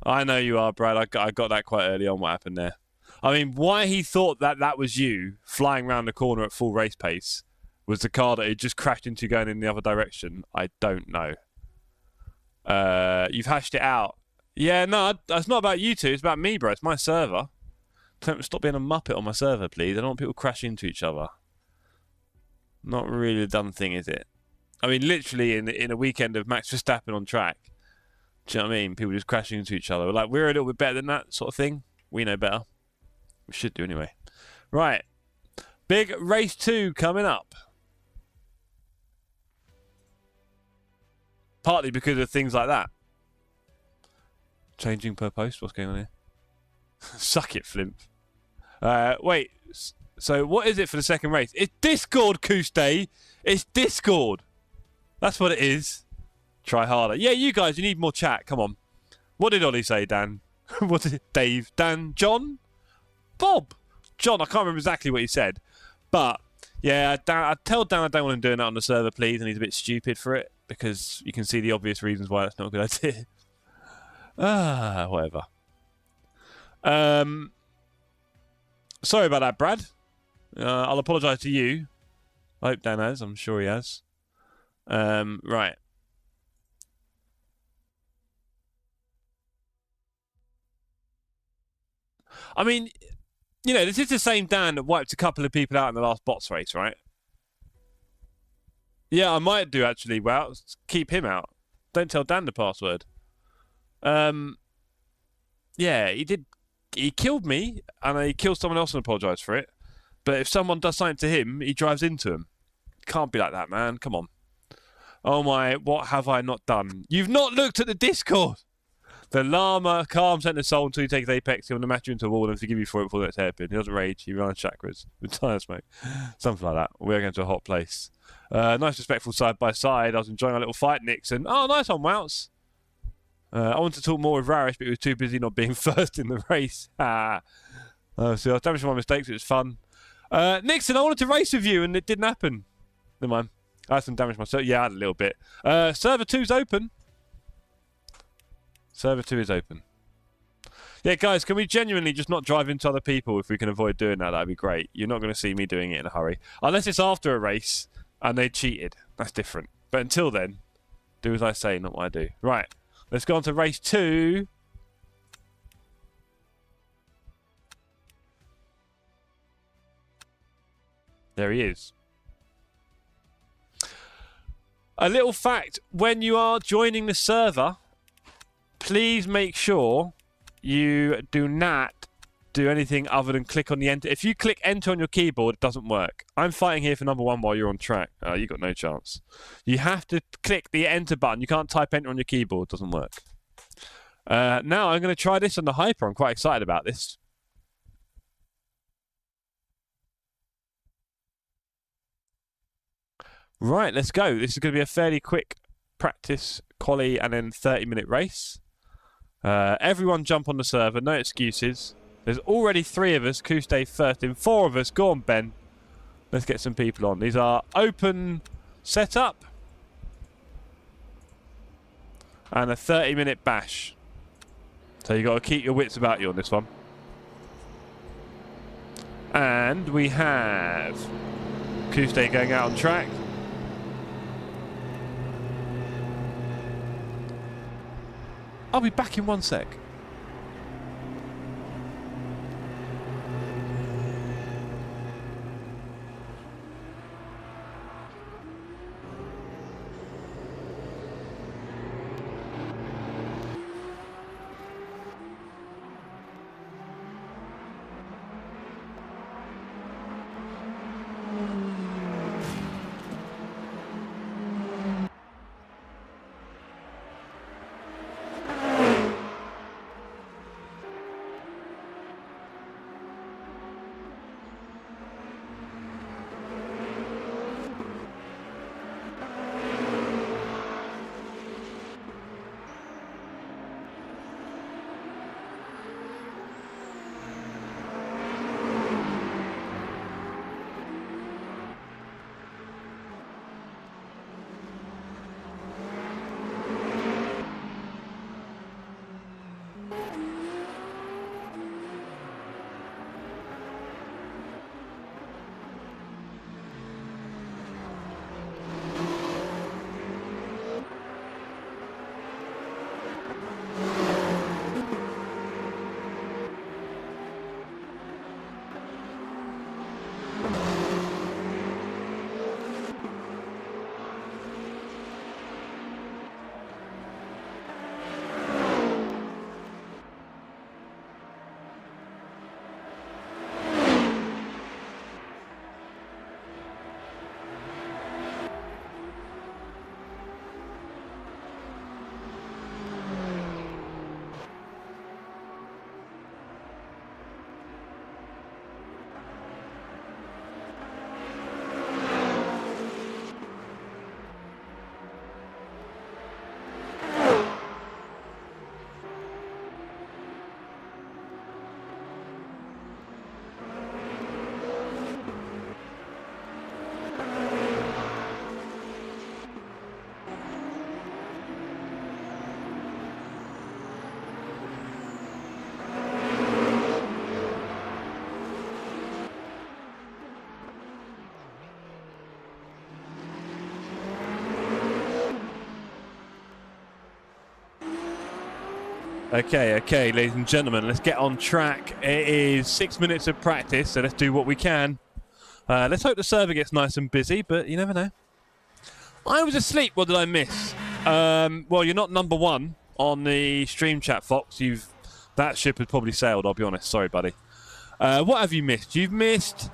I know you are, Brad. I got that quite early on, what happened there. I mean, why he thought that that was you flying around the corner at full race pace was the car that he just crashed into going in the other direction. I don't know. You've hashed it out. Yeah, no, it's not about you two. It's about me, bro. It's my server. Stop being a muppet on my server, please. I don't want people crashing into each other. Not really a done thing, is it? I mean, literally in a weekend of Max Verstappen on track. Do you know what I mean? People just crashing into each other. Like, we're a little bit better than that sort of thing. We know better. We should do anyway. Right. Big race 2 coming up. Partly because of things like that. Changing per post? What's going on here? Suck it, Flimp. Wait. So what is it for the second race? It's Discord, Kuste. It's Discord. That's what it is. Try harder. Yeah, you guys, you need more chat. Come on. What did Ollie say, Dan? What did Dave? Dan? John? Bob? John, I can't remember exactly what he said. But, yeah, I tell Dan I don't want him doing that on the server, please, and he's a bit stupid for it, because you can see the obvious reasons why that's not a good idea. Whatever. Sorry about that, Brad. I'll apologise to you. I hope Dan has. I'm sure he has. Right. I mean, you know, this is the same Dan that wiped a couple of people out in the last bots race, right? Yeah, I might do, actually. Well, keep him out. Don't tell Dan the password. Yeah, he did. He killed me, and he killed someone else and apologised for it. But if someone does something to him, he drives into him. Can't be like that, man. Come on. Oh my, what have I not done? You've not looked at the Discord! The llama calms and the soul until you take Apex. He'll match you into a wall and forgive you for it before the next hairpin. He doesn't rage. He runs chakras with tire smoke. Something like that. We're going to a hot place. Nice respectful side by side. I was enjoying our little fight, Nixon. Oh, nice one, Wouts. I wanted to talk more with Rarish, but he was too busy not being first in the race. So I was damaged for my mistakes. It was fun. Nixon, I wanted to race with you, and it didn't happen. Never mind. I had some damage myself. Yeah, I had a little bit. Server 2's open. Server 2 is open. Yeah, guys, can we genuinely just not drive into other people if we can avoid doing that? That'd be great. You're not going to see me doing it in a hurry. Unless it's after a race and they cheated. That's different. But until then, do as I say, not what I do. Right. Let's go on to race 2. There he is. A little fact, when you are joining the server, please make sure you do not do anything other than click on the enter. If you click enter on your keyboard, it doesn't work. I'm fighting here for number 1 while you're on track. You got no chance. You have to click the enter button. You can't type enter on your keyboard. It doesn't work. Now I'm going to try this on the Hyper. I'm quite excited about this. Right, let's go. This is going to be a fairly quick practice, quali, and then 30-minute race. Everyone jump on the server. No excuses. There's already 3 of us. Kuste first in 4 of us. Go on, Ben. Let's get some people on. These are open setup. And a 30-minute bash. So you've got to keep your wits about you on this one. And we have Kuste going out on track. I'll be back in 1 sec. Okay, ladies and gentlemen, let's get on track. It is 6 minutes of practice, so let's do what we can. Let's hope the server gets nice and busy, but you never know. I was asleep. What did I miss? Well, you're not number one on the stream chat, Fox. That ship has probably sailed, I'll be honest. Sorry, buddy. What have you missed? You've missed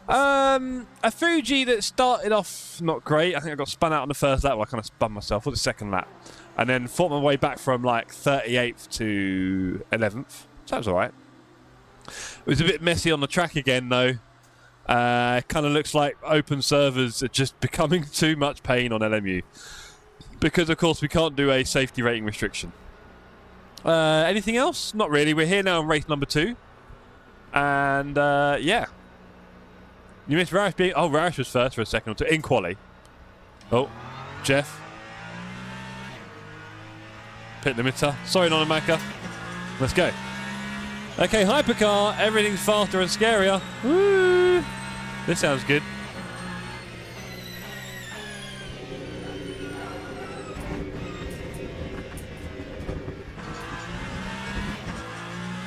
a Fuji that started off not great. I think I got spun out on the first lap. Well, I kind of spun myself for the second lap. And then fought my way back from like 38th to 11th. So that was all right. It was a bit messy on the track again, though. Kind of looks like open servers are just becoming too much pain on LMU. Because, of course, we can't do a safety rating restriction. Anything else? Not really. We're here now in race number 2. And, yeah. You missed Rarish being... Oh, Rarish was first for a second or two. In quali. Oh, Jeff. Pit limiter. Sorry, Nonamaka. Let's go. Okay, hypercar. Everything's faster and scarier. Woo! This sounds good.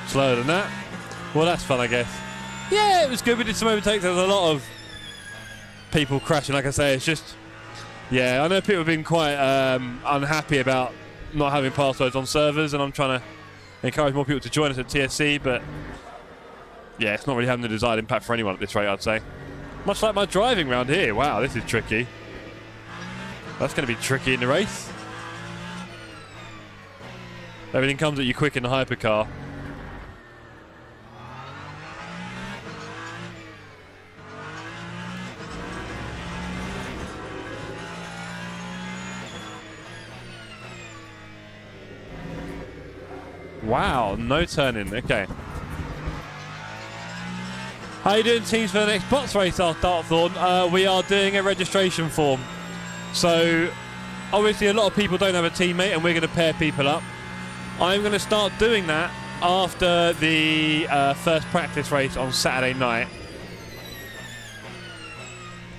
Slower than that. Well, that's fun, I guess. Yeah, it was good. We did some overtakes. There was a lot of people crashing. Like I say, it's just... Yeah, I know people have been quite unhappy about not having passwords on servers, and I'm trying to encourage more people to join us at TSC, but yeah, it's not really having the desired impact for anyone at this rate, I'd say. Much like my driving round here. Wow, this is tricky. That's going to be tricky in the race. Everything comes at you quick in the hypercar. Wow, no turning. Okay. How you doing, teams, for the next bots race after Dartthorn? We are doing a registration form. So, obviously a lot of people don't have a teammate, and we're going to pair people up. I'm going to start doing that after the first practice race on Saturday night.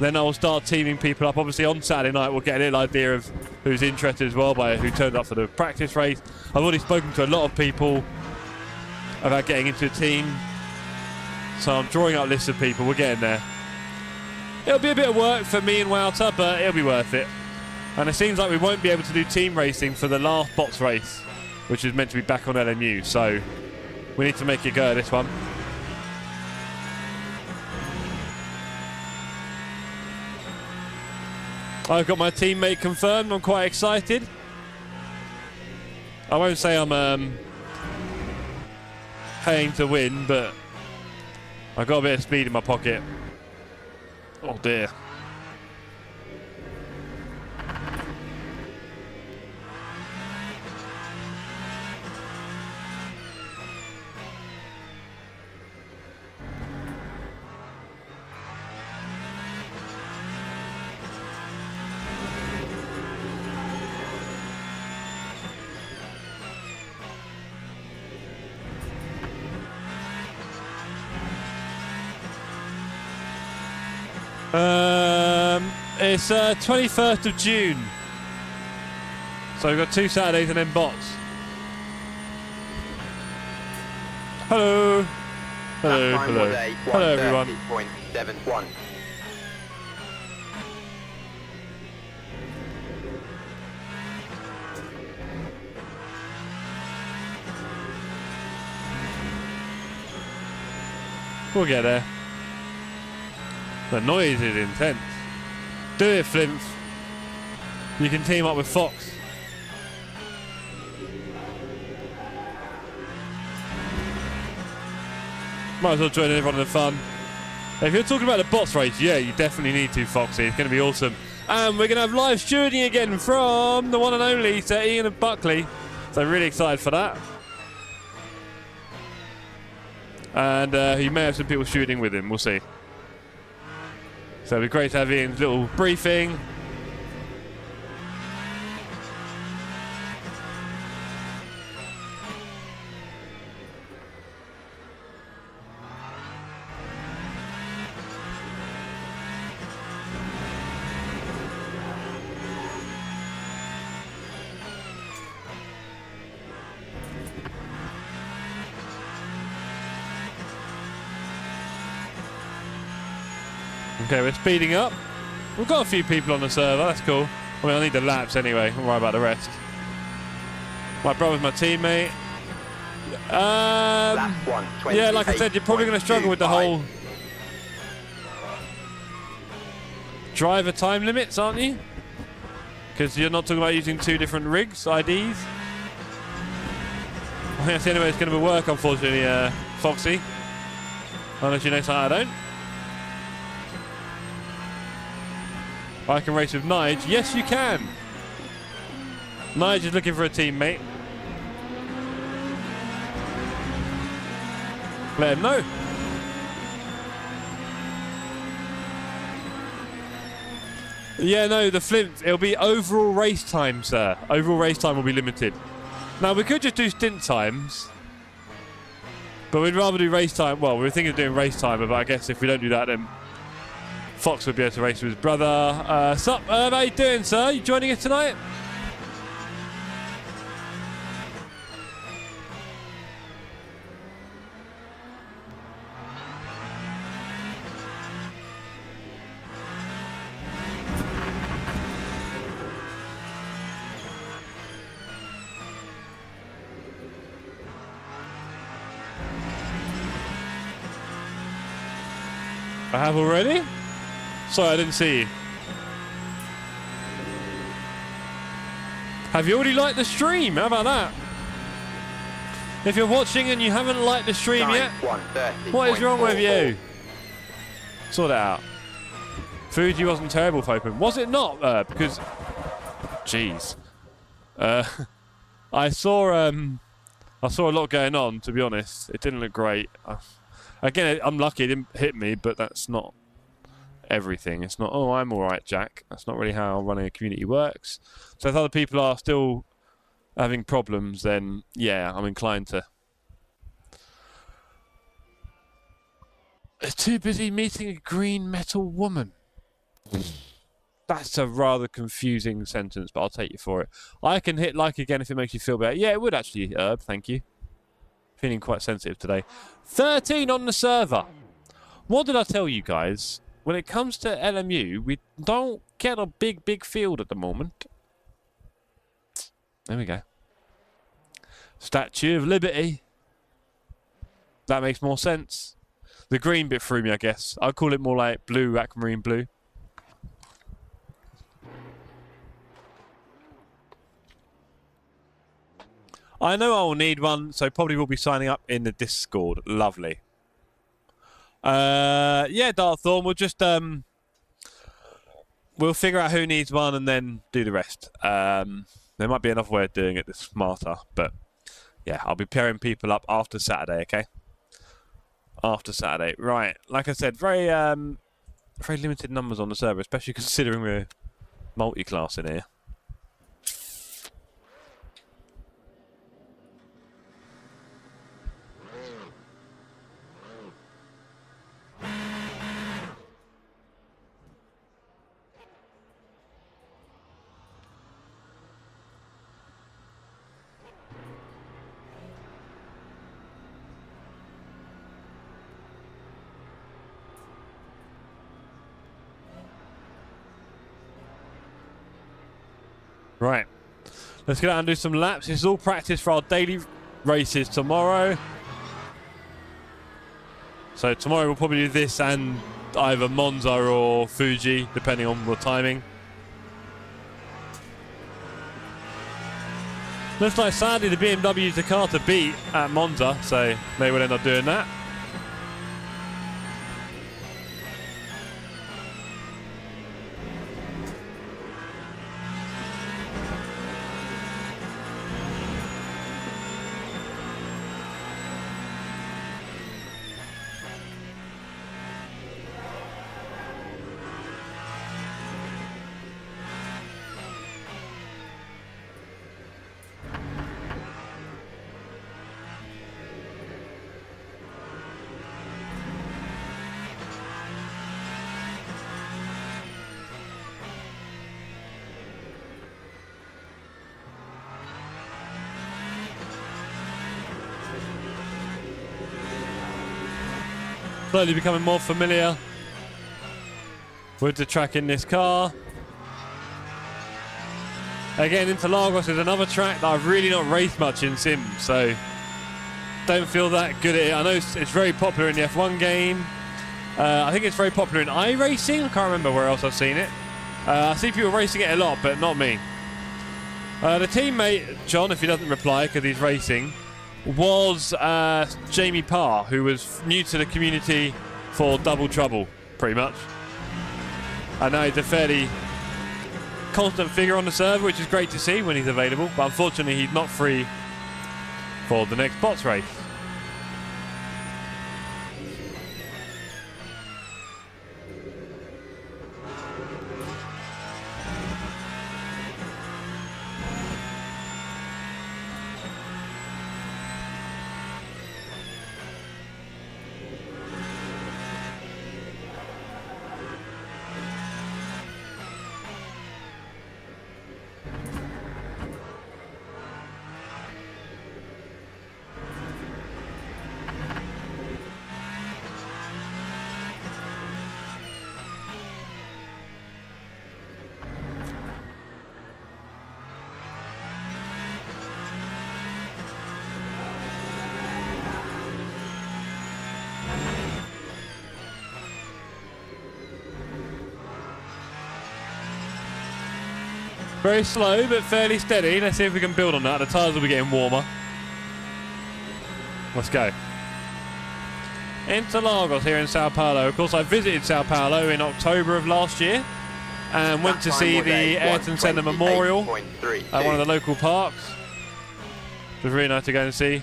Then I'll start teaming people up. Obviously on Saturday night we'll get a little idea of who's interested as well by who turned up for the practice race. I've already spoken to a lot of people about getting into a team. So I'm drawing up lists of people. We're getting there. It'll be a bit of work for me and Wouter, but it'll be worth it. And it seems like we won't be able to do team racing for the last bots race, which is meant to be back on LMU. So we need to make it go at this one. I've got my teammate confirmed. I'm quite excited. I won't say I'm paying to win, but I've got a bit of speed in my pocket. Oh dear. It's 21st of June. So we've got 2 Saturdays and then bots. Hello. Hello, hello. Hello, everyone. 130.71. We'll get there. The noise is intense. Do it, Flinth. You can team up with Fox. Might as well join everyone in the fun. If you're talking about the bots race, yeah, you definitely need to, Foxy. It's going to be awesome. And we're going to have live stewarding again from the one and only Sir Ian of Buckley. So really excited for that. And he may have some people shooting with him. We'll see. So it'd be great to have Ian's little briefing. Okay, we're speeding up. We've got a few people on the server. That's cool. I mean, I need the laps anyway. Don't worry about the rest. My brother's my teammate. Yeah, like I said, you're probably going to struggle with the whole driver time limits, aren't you? Because you're not talking about using 2 different rigs, IDs. I think that's the only way it's going to work, unfortunately, Foxy. Unless you know something I don't. I can race with Nige. Yes, you can. Nige is looking for a teammate. Let him know. Yeah, no, the Flint, it'll be overall race time, sir. Overall race time will be limited. Now, we could just do stint times. But we'd rather do race time. Well, we were thinking of doing race time, but I guess if we don't do that, then Fox would be able to race with his brother. Sup, how you doing, sir? You joining us tonight? I have already? Sorry, I didn't see you. Have you already liked the stream? How about that? If you're watching and you haven't liked the stream yet, what is wrong with you? Sort it out. Fuji wasn't terrible for open. Was it not? Because, jeez. I saw a lot going on, to be honest. It didn't look great. Again, I'm lucky it didn't hit me, but that's not everything. It's not, oh, I'm all right, Jack. That's not really how running a community works. So if other people are still having problems, then yeah, I'm inclined to. Too busy meeting a green metal woman. That's a rather confusing sentence, but I'll take you for it. I can hit like again if it makes you feel better. Yeah, it would actually, Herb. Thank you. Feeling quite sensitive today. 13 on the server. What did I tell you guys? When it comes to LMU, we don't get a big field at the moment. There we go. Statue of Liberty. That makes more sense. The green bit threw me, I guess. I'd call it more like blue, aquamarine blue. I know I will need one, so probably will be signing up in the Discord. Lovely. Yeah, Darthorn, we'll just we'll figure out who needs one and then do the rest. There might be another way of doing it that's smarter, but yeah, I'll be pairing people up after Saturday, okay? After Saturday. Right, like I said, very limited numbers on the server, especially considering we're multi-class in here. Right, let's get out and do some laps. This is all practice for our daily races tomorrow. So tomorrow we'll probably do this and either Monza or Fuji, depending on the timing. Looks like sadly the BMW's the car to beat at Monza, so they will end up doing that. Slowly becoming more familiar with the track in this car. Again, Interlagos is another track that I've really not raced much in Sims, so don't feel that good at it. I know it's very popular in the F1 game. I think it's very popular in iRacing. I can't remember where else I've seen it. I see people racing it a lot, but not me. The teammate, John, if he doesn't reply because he's racing, was Jamie Parr, who was new to the community for Double Trouble, pretty much. I know he's a fairly constant figure on the server, which is great to see when he's available, but unfortunately he's not free for the next bots race. Very slow, but fairly steady. Let's see if we can build on that. The tyres will be getting warmer. Let's go. Interlagos here in Sao Paulo. Of course, I visited Sao Paulo in October of last year and went to see the Ayrton Senna Memorial at one of the local parks. It was really nice to go and see.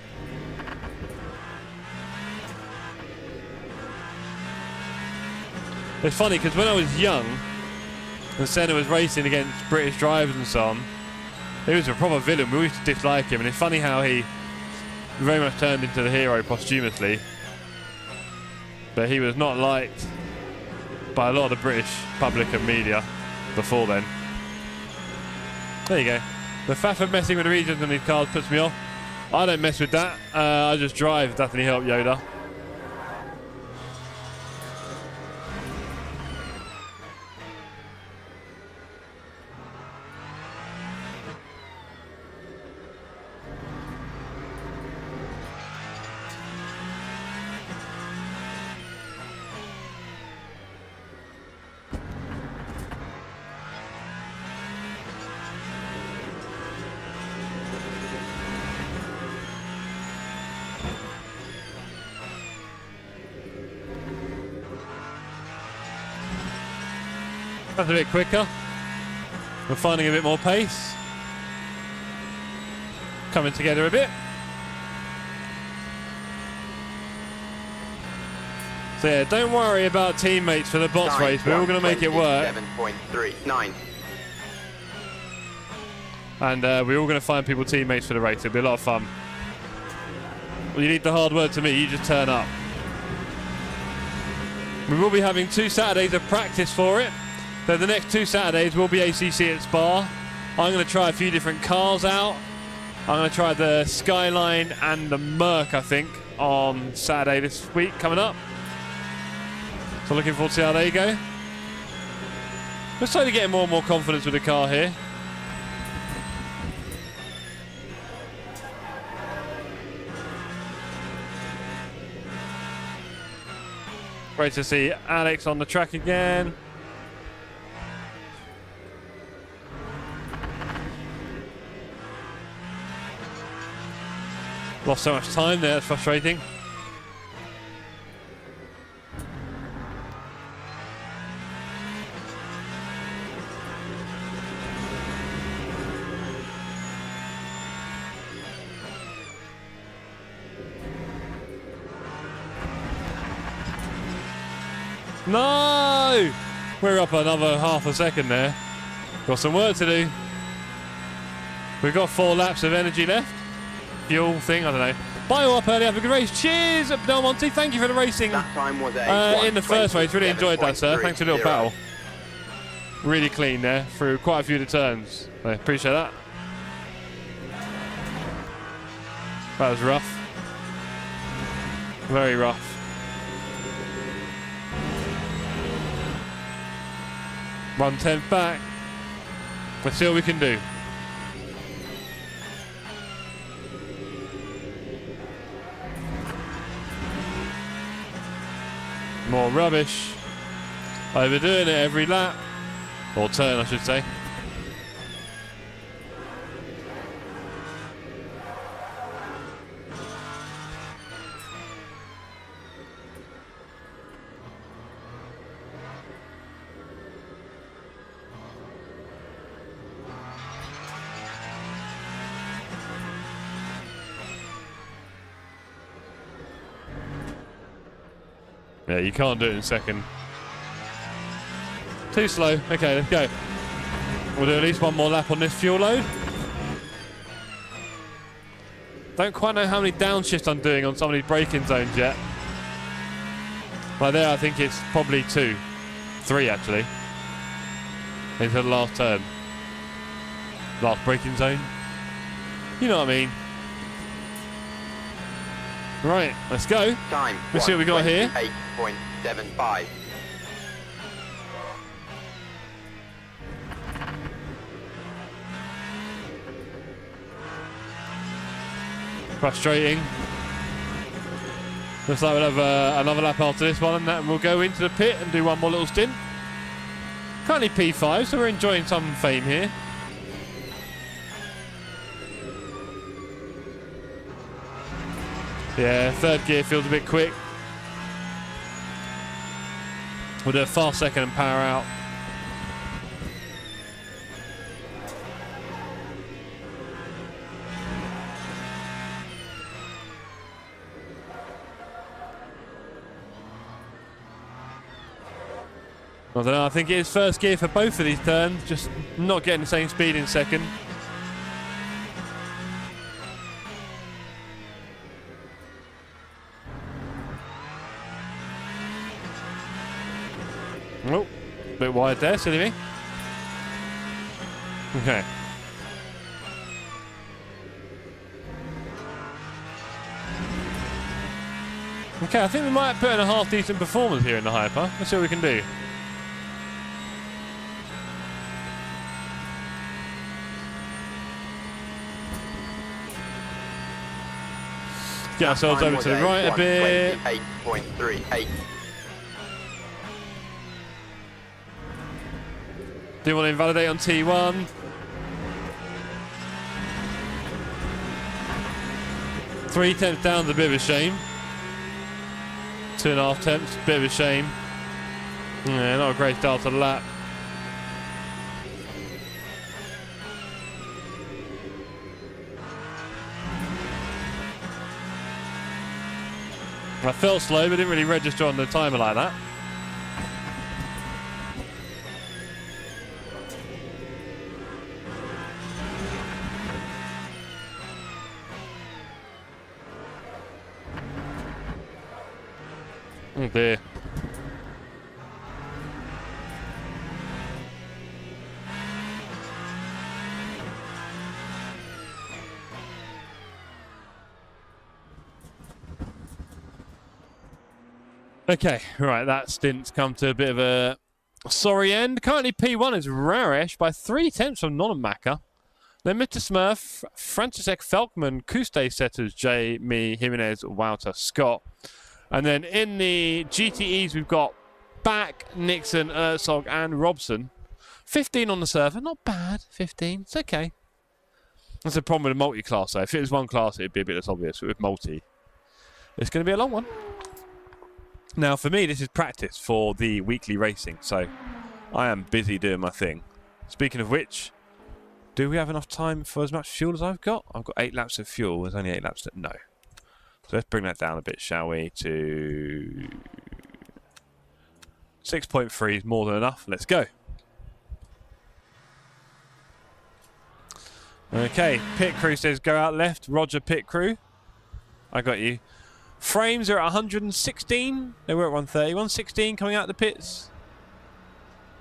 It's funny because when I was young, and Senna was racing against British drivers and so on, he was a proper villain. We used to dislike him, and it's funny how he very much turned into the hero posthumously. But he was not liked by a lot of the British public and media before then. There you go. The faff of messing with the regions on these cars puts me off. I don't mess with that. I just drive. Definitely help Yoda. That's a bit quicker. We're finding a bit more pace. Coming together a bit. So yeah, don't worry about teammates for the bots race. We're all going to make it work. 7.39. And we're all going to find people teammates for the race. It'll be a lot of fun. Well, you need the hard word to me. You just turn up. We will be having 2 Saturdays of practice for it. So the next 2 Saturdays will be ACC at Spa. I'm going to try a few different cars out. I'm going to try the Skyline and the Merc, I think, on Saturday this week coming up. So looking forward to see how they go. We're slowly getting more and more confidence with the car here. Great to see Alex on the track again. Lost so much time there, it's frustrating. No! We're up another half a second there. Got some work to do. We've got 4 laps of energy left. Fuel thing, I don't know. Bio up early, have a good race. Cheers, Del Monte. Thank you for the racing That time was in the first race. Really enjoyed that, sir. Thanks for the little battle. Really clean there through quite a few of the turns. I appreciate that. That was rough. Very rough. 1/10 back. Let's see what we can do. More rubbish. Overdoing it every lap. Or turn, I should say. Yeah, you can't do it in second. Too slow. Okay, let's go. We'll do at least one more lap on this fuel load. Don't quite know how many downshifts I'm doing on some of these braking zones yet. Like there, I think it's probably 2. 3 actually. Into the last turn. Last braking zone. You know what I mean. Right, let's go. Time. Let's see what we got here. 8.75. Frustrating. Looks like we'll have another lap after this one, and then we'll go into the pit and do one more little stint. Currently P5, so we're enjoying some fame here. Yeah, third gear feels a bit quick. We'll do a fast second and power out. I don't know, I think it is first gear for both of these turns, just not getting the same speed in second. Oh, a bit wide there, silly me. Okay. Okay, I think we might put in a half decent performance here in the hyper. Let's see what we can do. Get ourselves over to the right a bit. 28.38. Do want to invalidate on T1. Three tenths down is a bit of a shame. 2.5 tenths, bit of a shame. Yeah, not a great start to the lap. I felt slow, but didn't really register on the timer like that. Oh dear. Okay, right, that stint's come to a bit of a sorry end. Currently P1 is Raresh by 3 tenths from Nonamacker. Then Mr. Smurf, Francisek Felkman, Kuste Setters, J, me, Jimenez, Wouter, Scott. And then in the GTEs we've got Back, Nixon, Herzog and Robson. 15 on the server, not bad, 15, it's okay. That's the problem with a multi-class though. If it was one class it'd be a bit less obvious, but with multi, it's going to be a long one. Now, for me, this is practice for the weekly racing, so I am busy doing my thing. Speaking of which, do we have enough time for as much fuel as I've got? I've got 8 laps of fuel. There's only 8 laps. No. So let's bring that down a bit, shall we, to 6.3 is more than enough. Let's go. Okay, pit crew says go out left. Roger, pit crew. I got you. Frames are at 116. They were at 130. 116 coming out of the pits.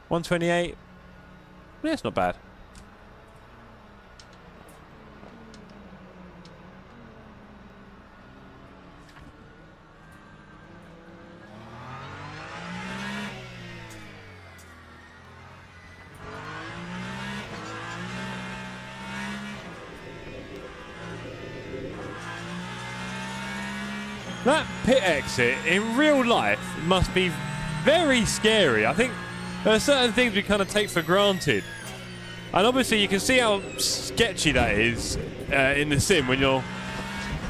128. Yeah, it's not bad. That pit exit in real life must be very scary. I think there are certain things we kind of take for granted. And obviously you can see how sketchy that is in the sim when you're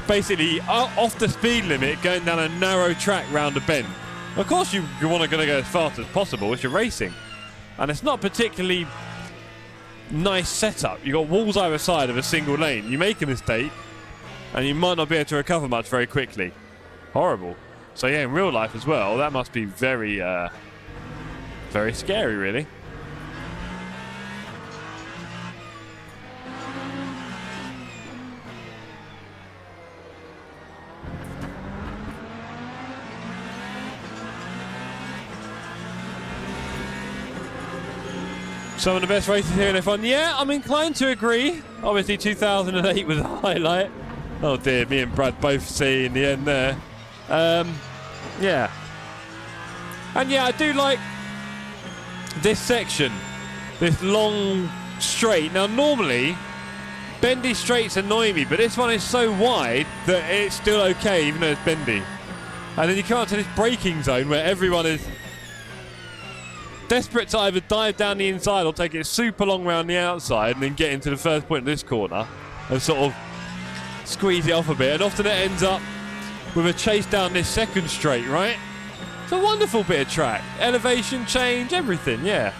basically off the speed limit going down a narrow track round a bend. Of course you want to go as fast as possible as you're racing. And it's not particularly nice setup. You've got walls either side of a single lane. You make a mistake and you might not be able to recover much very quickly. Horrible. So yeah, in real life as well, that must be very, very scary really. Some of the best races here in F1. Yeah, I'm inclined to agree. Obviously 2008 was a highlight. Oh dear, me and Brad both see in the end there. Yeah. And yeah, I do like this section. This long straight. Now normally, bendy straights annoy me, but this one is so wide that it's still okay even though it's bendy. And then you come up to this braking zone where everyone is desperate to either dive down the inside or take it super long round the outside and then get into the first point of this corner and sort of squeeze it off a bit. And often it ends up with a chase down this second straight, right? It's a wonderful bit of track. Elevation change, everything, yeah.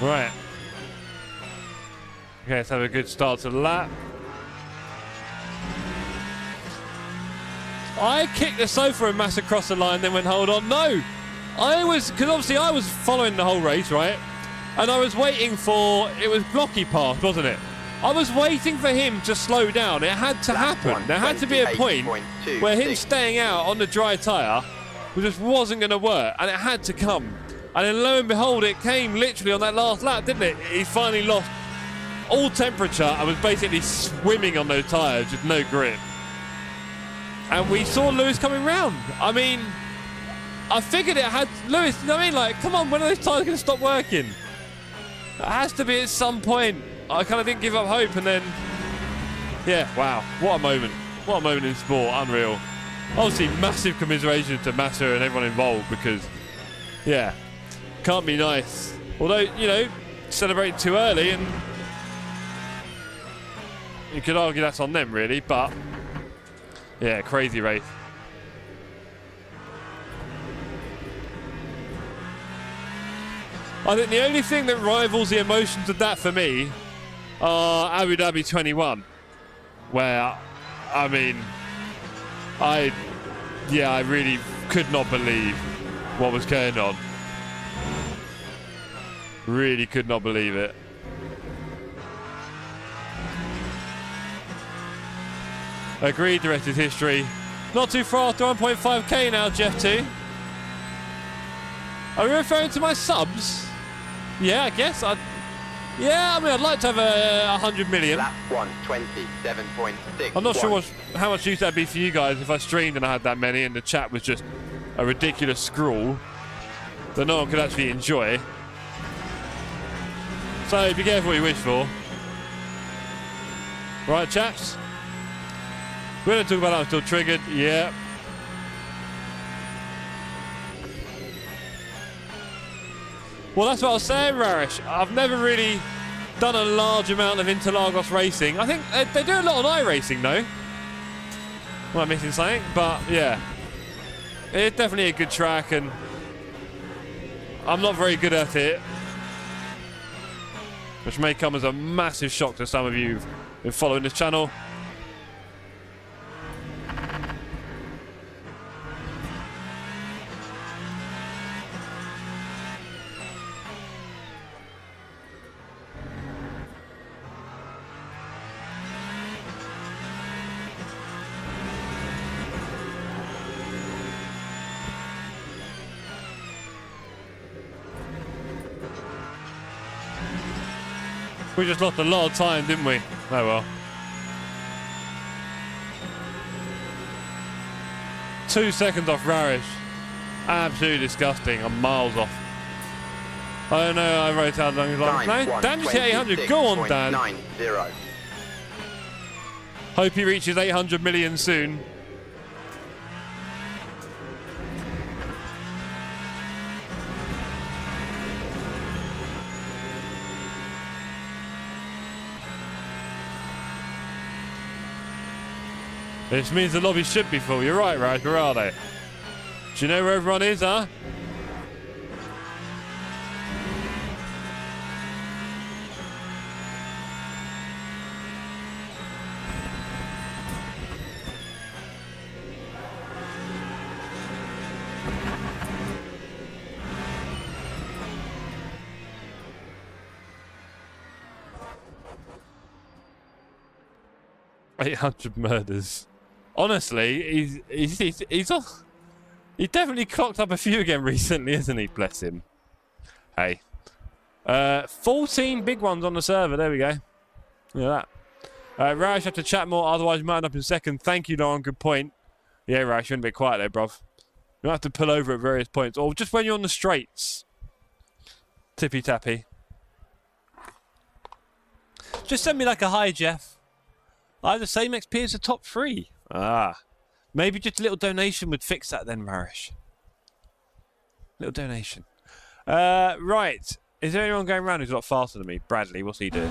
Right. Okay, let's have a good start to the lap. I kicked the sofa and Massa across the line, then went, hold on. No! Because obviously I was following the whole race, right? And I was waiting for, it was blocky path, wasn't it? I was waiting for him to slow down. It had to happen. There had to be a point where him staying out on the dry tyre just wasn't going to work, and it had to come. And then lo and behold, it came literally on that last lap, didn't it? He finally lost all temperature and was basically swimming on those tyres with no grip. And we saw Lewis coming round. I mean, I figured it had... Lewis, you know what I mean? Like, come on, when are those tyres going to stop working? It has to be at some point. I kind of didn't give up hope, and then... Yeah, wow. What a moment. What a moment in sport. Unreal. Obviously, massive commiseration to Massa and everyone involved because... Yeah. Can't be nice. Although, you know, celebrating too early, and you could argue that's on them, really, but yeah, crazy race. I think the only thing that rivals the emotions of that for me are Abu Dhabi 21, where, I mean, I really could not believe what was going on. Really could not believe it. Agreed, the rest is history. Not too far after 1.5k now, Jeff 2. Are we referring to my subs? Yeah, I guess. Yeah, I mean, I'd like to have 100 million. Lap 127.6. I'm not sure how much use that'd be for you guys if I streamed and I had that many and the chat was just a ridiculous scrawl that no one could actually enjoy. So be careful what you wish for. Right, chaps? We're going to talk about that until triggered. Yeah. Well, that's what I was saying, Rarish. I've never really done a large amount of Interlagos racing. I think they do a lot on iRacing, though. Am I missing something? But, yeah. It's definitely a good track, and I'm not very good at it. Which may come as a massive shock to some of you who've been following this channel. We just lost a lot of time, didn't we? Oh well. 2 seconds off Rarish. Absolutely disgusting. I'm miles off. I don't know. I wrote out long as no, Dan just hit 800. Go on, Dan. 90. Hope he reaches 800 million soon. This means the lobby should be full. You're right, Raj. Where are they? Do you know where everyone is, huh? $800 murders. Honestly, he's definitely clocked up a few again recently, isn't he? Bless him. Hey. 14 big ones on the server. There we go. Look at that. Rash, have to chat more, otherwise you might end up in second. Thank you, Lauren. Good point. Yeah, Rash, you're a bit quiet there, bruv. You might have to pull over at various points. Or just when you're on the straights. Tippy-tappy. Just send me like a hi, Jeff. I have the same XP as the top 3. Ah. Maybe just a little donation would fix that then, Marish. Little donation. Right. Is there anyone going around who's a lot faster than me? Bradley, what's he doing?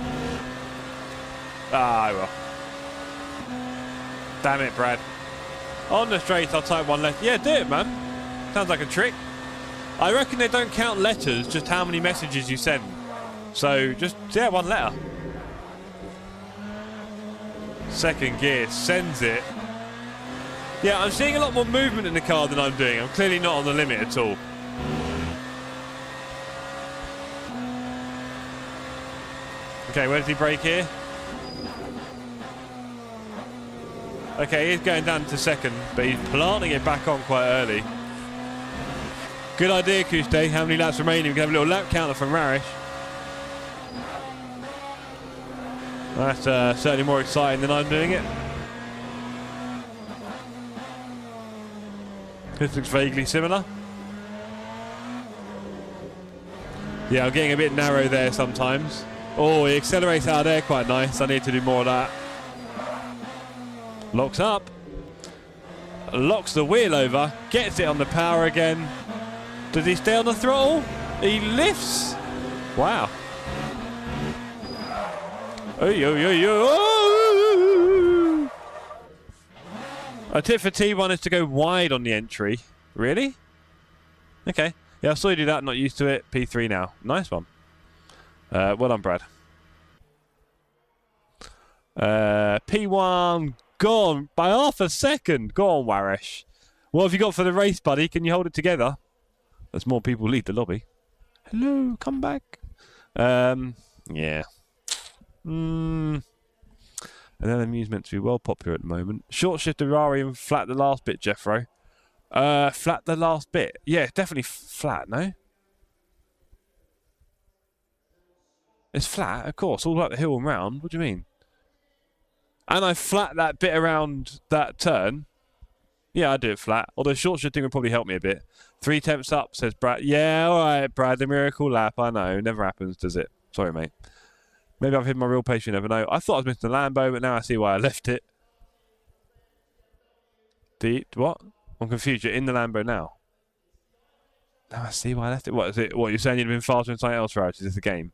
Ah, well. Damn it, Brad. On the straight, I'll type one letter. Yeah, do it, man. Sounds like a trick. I reckon they don't count letters, just how many messages you send. So, just, yeah, one letter. Second gear, sends it. Yeah, I'm seeing a lot more movement in the car than I'm doing. I'm clearly not on the limit at all. Okay, where does he brake here? Okay, he's going down to second, but he's planting it back on quite early. Good idea, Kuste. How many laps remaining? We can have a little lap counter from Rarish. That's certainly more exciting than I'm doing it. This looks vaguely similar. Yeah, I'm getting a bit narrow there sometimes. Oh, he accelerates out of there quite nice. I need to do more of that. Locks up. Locks the wheel over. Gets it on the power again. Does he stay on the throttle? He lifts. Wow. Oh. A tip for T1 is to go wide on the entry. Really? Okay. Yeah, I saw you do that. Not used to it. P3 now. Nice one. Well done, Brad. P1 gone by half a second. Go on, Warish. What have you got for the race, buddy? Can you hold it together? As more people leave the lobby. Hello, come back. Yeah. And then amusement to be well popular at the moment. Short shift Ferrari and flat the last bit, Jeffro. Flat the last bit. Yeah, definitely flat, no? It's flat, of course, all up the hill and round. What do you mean? And I flat that bit around that turn. Yeah, I do it flat. Although short shifting would probably help me a bit. 3 tenths up, says Brad. Yeah, all right, Brad, the miracle lap. I know, never happens, does it? Sorry, mate. Maybe I've hit my real pace, you never know. I thought I was missing the Lambo, but now I see why I left it. What? I'm confused. You're in the Lambo now. Now I see why I left it. What is it? What, you're saying you'd have been faster than something else, Raj? Is this a game?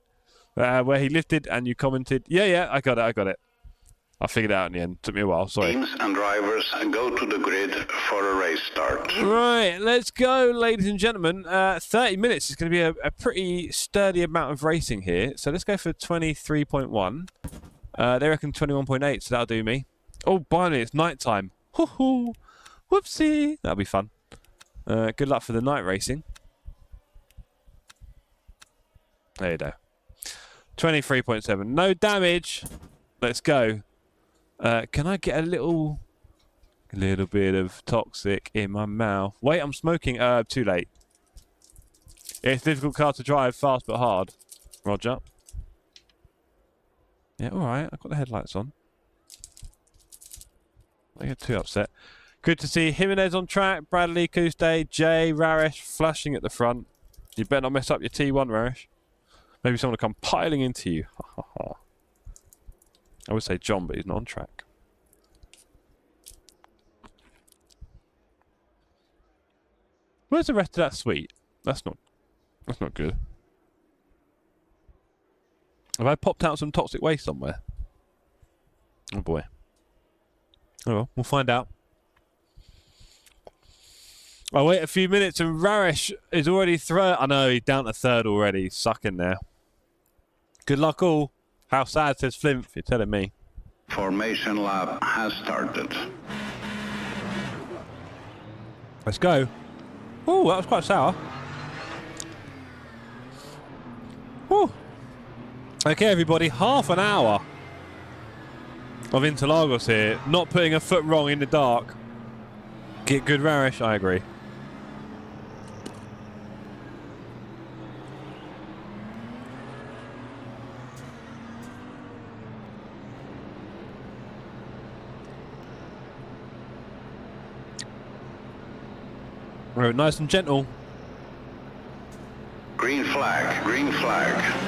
Where he lifted and you commented. Yeah, I got it. I figured it out in the end. Took me a while, sorry. Teams and drivers go to the grid for a race start. Right, let's go, ladies and gentlemen. 30 minutes is going to be a pretty sturdy amount of racing here. So let's go for 23.1. They reckon 21.8, so that'll do me. Oh, finally, it's night time. Hoo-hoo. Whoopsie. That'll be fun. Good luck for the night racing. There you go. 23.7. No damage. Let's go. Can I get a little bit of toxic in my mouth? Wait, I'm smoking. Too late. It's a difficult car to drive, fast but hard. Roger. Yeah, alright. I've got the headlights on. Don't get too upset. Good to see Jimenez on track. Bradley, Kuste, Jay, Rarish flashing at the front. You better not mess up your T1, Rarish. Maybe someone will come piling into you. I would say John, but he's not on track. Where's the rest of that suite? That's not good. Have I popped out some toxic waste somewhere? Oh boy. Oh well, we'll find out. I'll wait a few minutes and Rarish is already third. I know, he's down to third already. He's sucking there. Good luck all. How sad, says Flimp, you're telling me. Formation lap has started. Let's go. Oh, that was quite sour. Woo. Okay, everybody, half an hour of Interlagos here. Not putting a foot wrong in the dark. Get good, Rarish, I agree. Oh, nice and gentle. Green flag, green flag.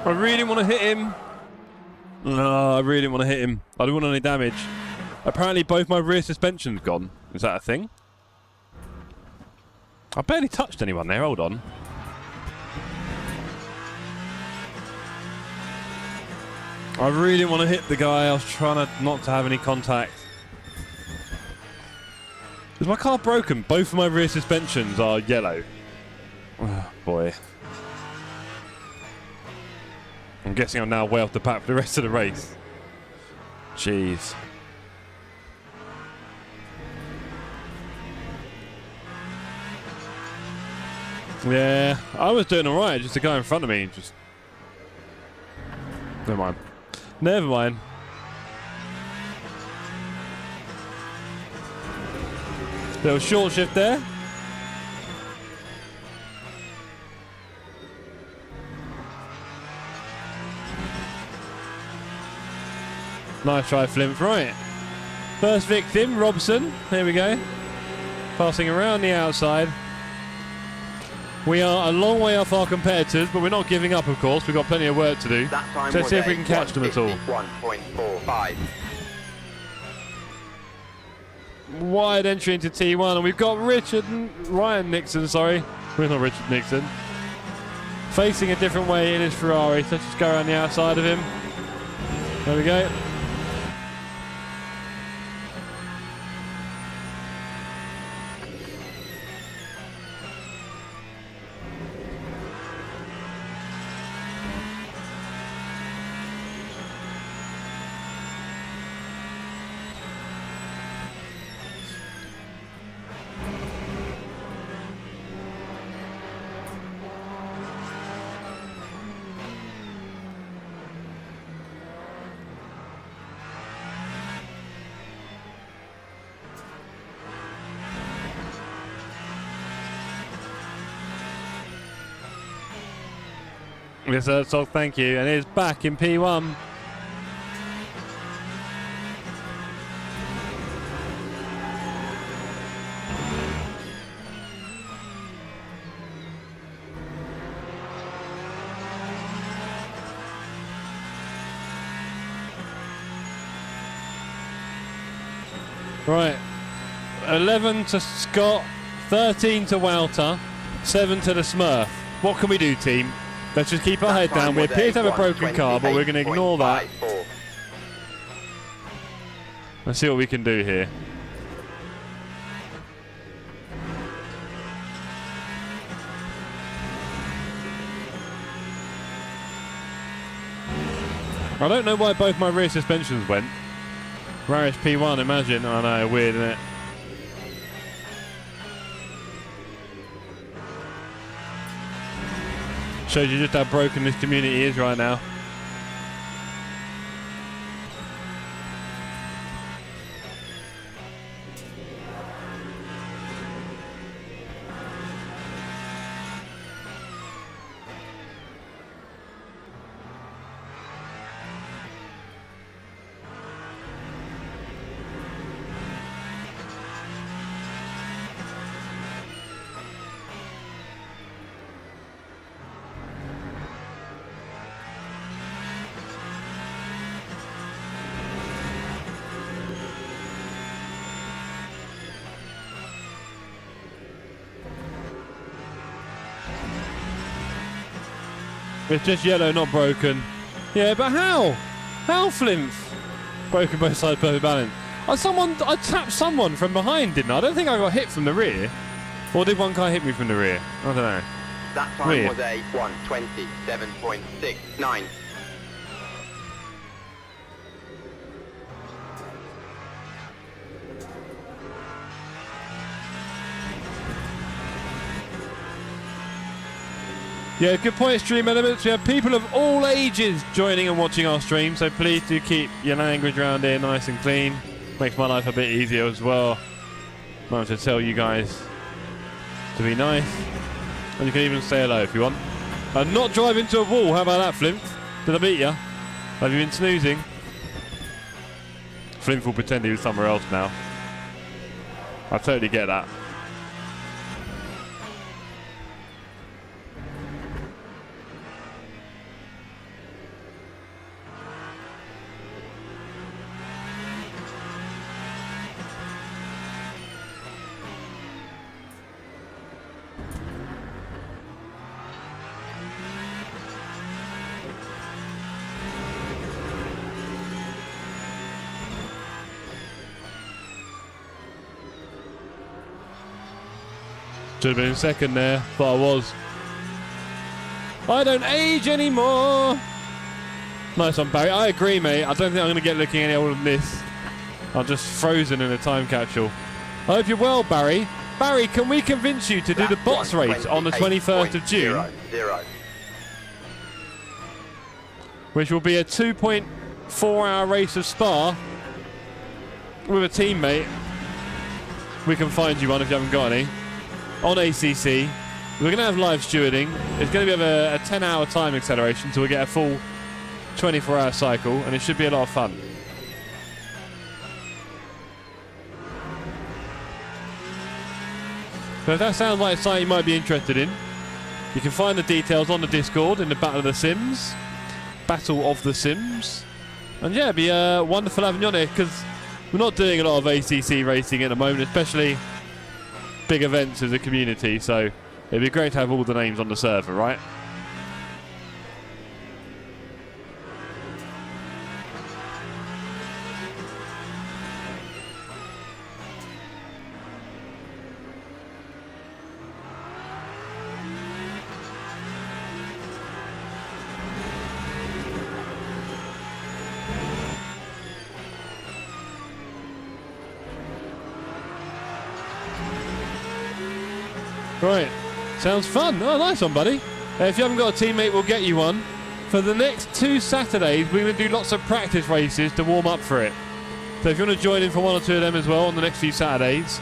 I really want to hit him. No, I really want to hit him. I don't want any damage. Apparently both my rear suspension's gone. Is that a thing? I barely touched anyone there. Hold on. I really want to hit the guy. I was trying to not to have any contact. Is my car broken? Both of my rear suspensions are yellow. Oh, boy. I'm guessing I'm now way off the path for the rest of the race. Jeez. Yeah, I was doing alright, just the guy in front of me just... Never mind. Never mind. Little short shift there. Nice try, Flimp. Right. First victim, Robson. There we go. Passing around the outside. We are a long way off our competitors, but we're not giving up, of course. We've got plenty of work to do. So let's see if we can catch them at all. 1.45. Wide entry into T1, and we've got Ryan Nixon, sorry. We're not Richard Nixon. Facing a different way in his Ferrari. So let's just go around the outside of him. There we go. Yes, so thank you. And it's back in P1. Right. 11 to Scott, 13 to Walter, 7 to the Smurf. What can we do, team? Let's just keep our head down. We appear to have a broken car, but we're going to ignore that. Let's see what we can do here. I don't know why both my rear suspensions went. Rarish P1, imagine. I know, weird, isn't it? Shows you just how broken this community is right now. It's just yellow, not broken. Yeah, but how? How, Flinth? Broken both sides, perfect balance. I tapped someone from behind, didn't I? I don't think I got hit from the rear. Or did one guy hit me from the rear? I don't know. That time Weird. was a 1:27.69. Yeah, good point, Stream Elements. We have people of all ages joining and watching our stream, so please do keep your language around here nice and clean. Makes my life a bit easier as well. Might have to tell you guys to be nice. And you can even say hello if you want. And not drive into a wall. How about that, Flimp? Did I beat you? Have you been snoozing? Flimp will pretend he was somewhere else now. I totally get that. Should have been second there, but I was. I don't age anymore. Nice one, Barry. I agree, mate. I don't think I'm going to get looking any older than this. I'm just frozen in a time capsule. I hope you're well, Barry. Barry, can we convince you to do the bots race on the 21st of June? 0. Which will be a 2.4-hour race of Spa with a teammate. We can find you one if you haven't got any. On ACC. We're going to have live stewarding. It's going to be a 10-hour time acceleration, so we'll get a full 24-hour cycle, and it should be a lot of fun. So if that sounds like something you might be interested in, you can find the details on the Discord in the Battle of the Sims. Battle of the Sims. And yeah, it'd be wonderful having you on here, because we're not doing a lot of ACC racing at the moment, especially big events as a community, so it'd be great to have all the names on the server, right? Right, sounds fun. Oh, nice one, buddy. If you haven't got a teammate, we'll get you one. For the next 2 Saturdays, we're going to do lots of practice races to warm up for it. So if you want to join in for 1 or 2 of them as well on the next few Saturdays,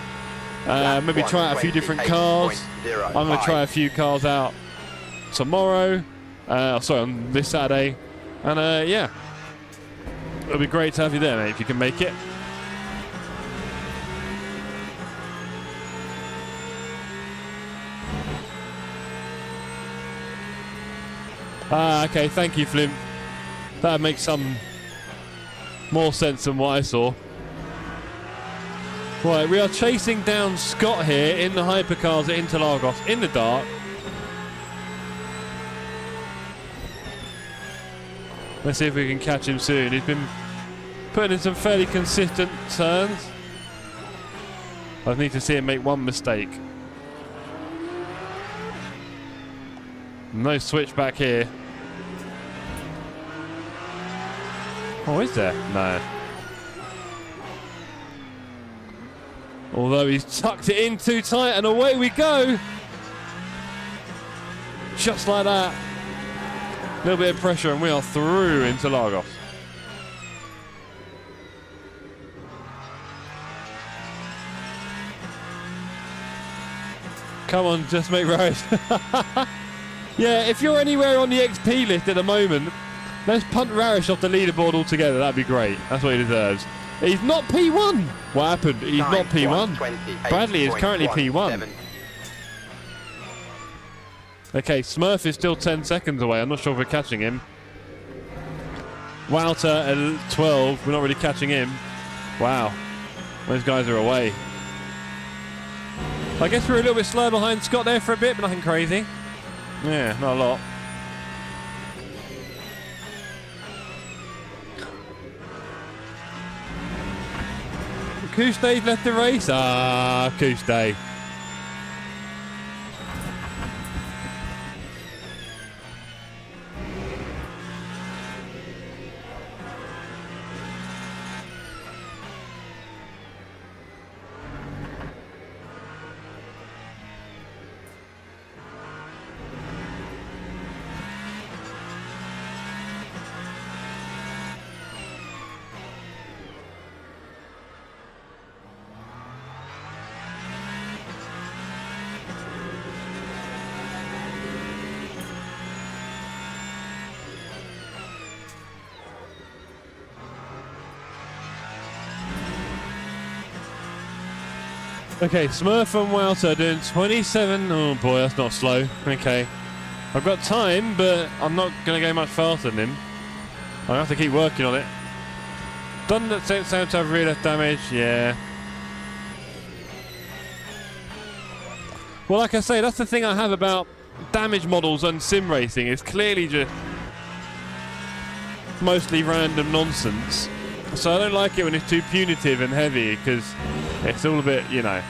maybe try out a few different cars. I'm going to try a few cars out tomorrow. Sorry, on this Saturday. And yeah, it'll be great to have you there, mate, if you can make it. Okay, thank you, Flim. That makes some more sense than what I saw. Right, we are chasing down Scott here in the hypercars at Interlagos in the dark. Let's see if we can catch him soon. He's been putting in some fairly consistent turns. I need to see him make one mistake. No switch back here. Oh, is there? No. Although he's tucked it in too tight, and away we go. Just like that. A little bit of pressure, and we are through into Interlagos. Come on, just make road. Yeah, if you're anywhere on the XP list at the moment, let's punt Rarish off the leaderboard altogether. That'd be great. That's what he deserves. He's not P1. What happened? He's not P1. Bradley is currently P1. Okay, Smurf is still 10 seconds away. I'm not sure if we're catching him. Walter at 12. We're not really catching him. Wow. Those guys are away. I guess we're a little bit slow behind Scott there for a bit, but nothing crazy. Yeah, not a lot. Couste's left the race. Ah, Couste. Okay, Smurf and Walter doing 27. Oh boy, that's not slow. Okay. I've got time, but I'm not going to go much faster than him. I have to keep working on it. Doesn't sound to have real life damage. Yeah. Well, like I say, that's the thing I have about damage models and sim racing. It's clearly just mostly random nonsense. So I don't like it when it's too punitive and heavy, because it's all a bit, you know.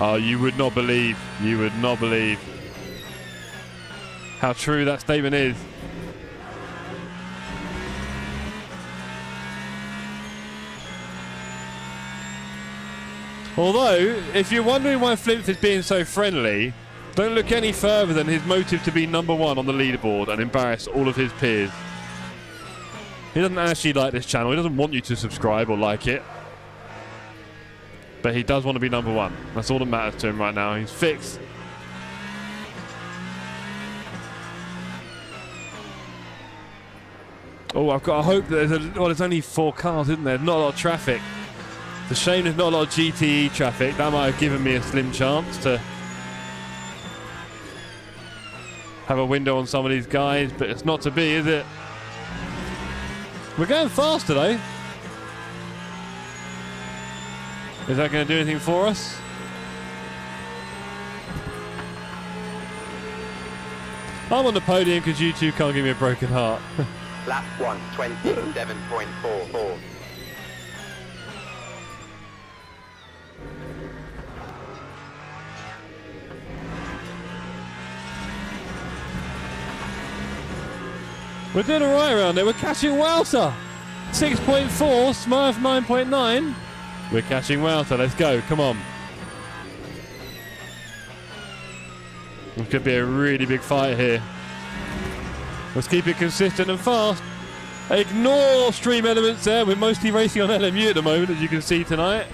Oh, you would not believe how true that statement is. Although, if you're wondering why Flimps is being so friendly, don't look any further than his motive to be #1 on the leaderboard and embarrass all of his peers. He doesn't actually like this channel. He doesn't want you to subscribe or like it. But he does want to be #1. That's all that matters to him right now. He's fixed. Oh, I've got to hope that there's only 4 cars, isn't there? Not a lot of traffic. It's a shame there's not a lot of GTE traffic. That might have given me a slim chance to have a window on some of these guys, but it's not to be, is it? We're going faster though. Is that going to do anything for us? I'm on the podium because you two can't give me a broken heart. Lap 1, 27.44. We're doing alright around there. We're catching Walter. 6.4, Smurf 9.9. We're catching Walter. Let's go. Come on. It could be a really big fight here. Let's keep it consistent and fast. Ignore stream elements there. We're mostly racing on LMU at the moment, as you can see tonight.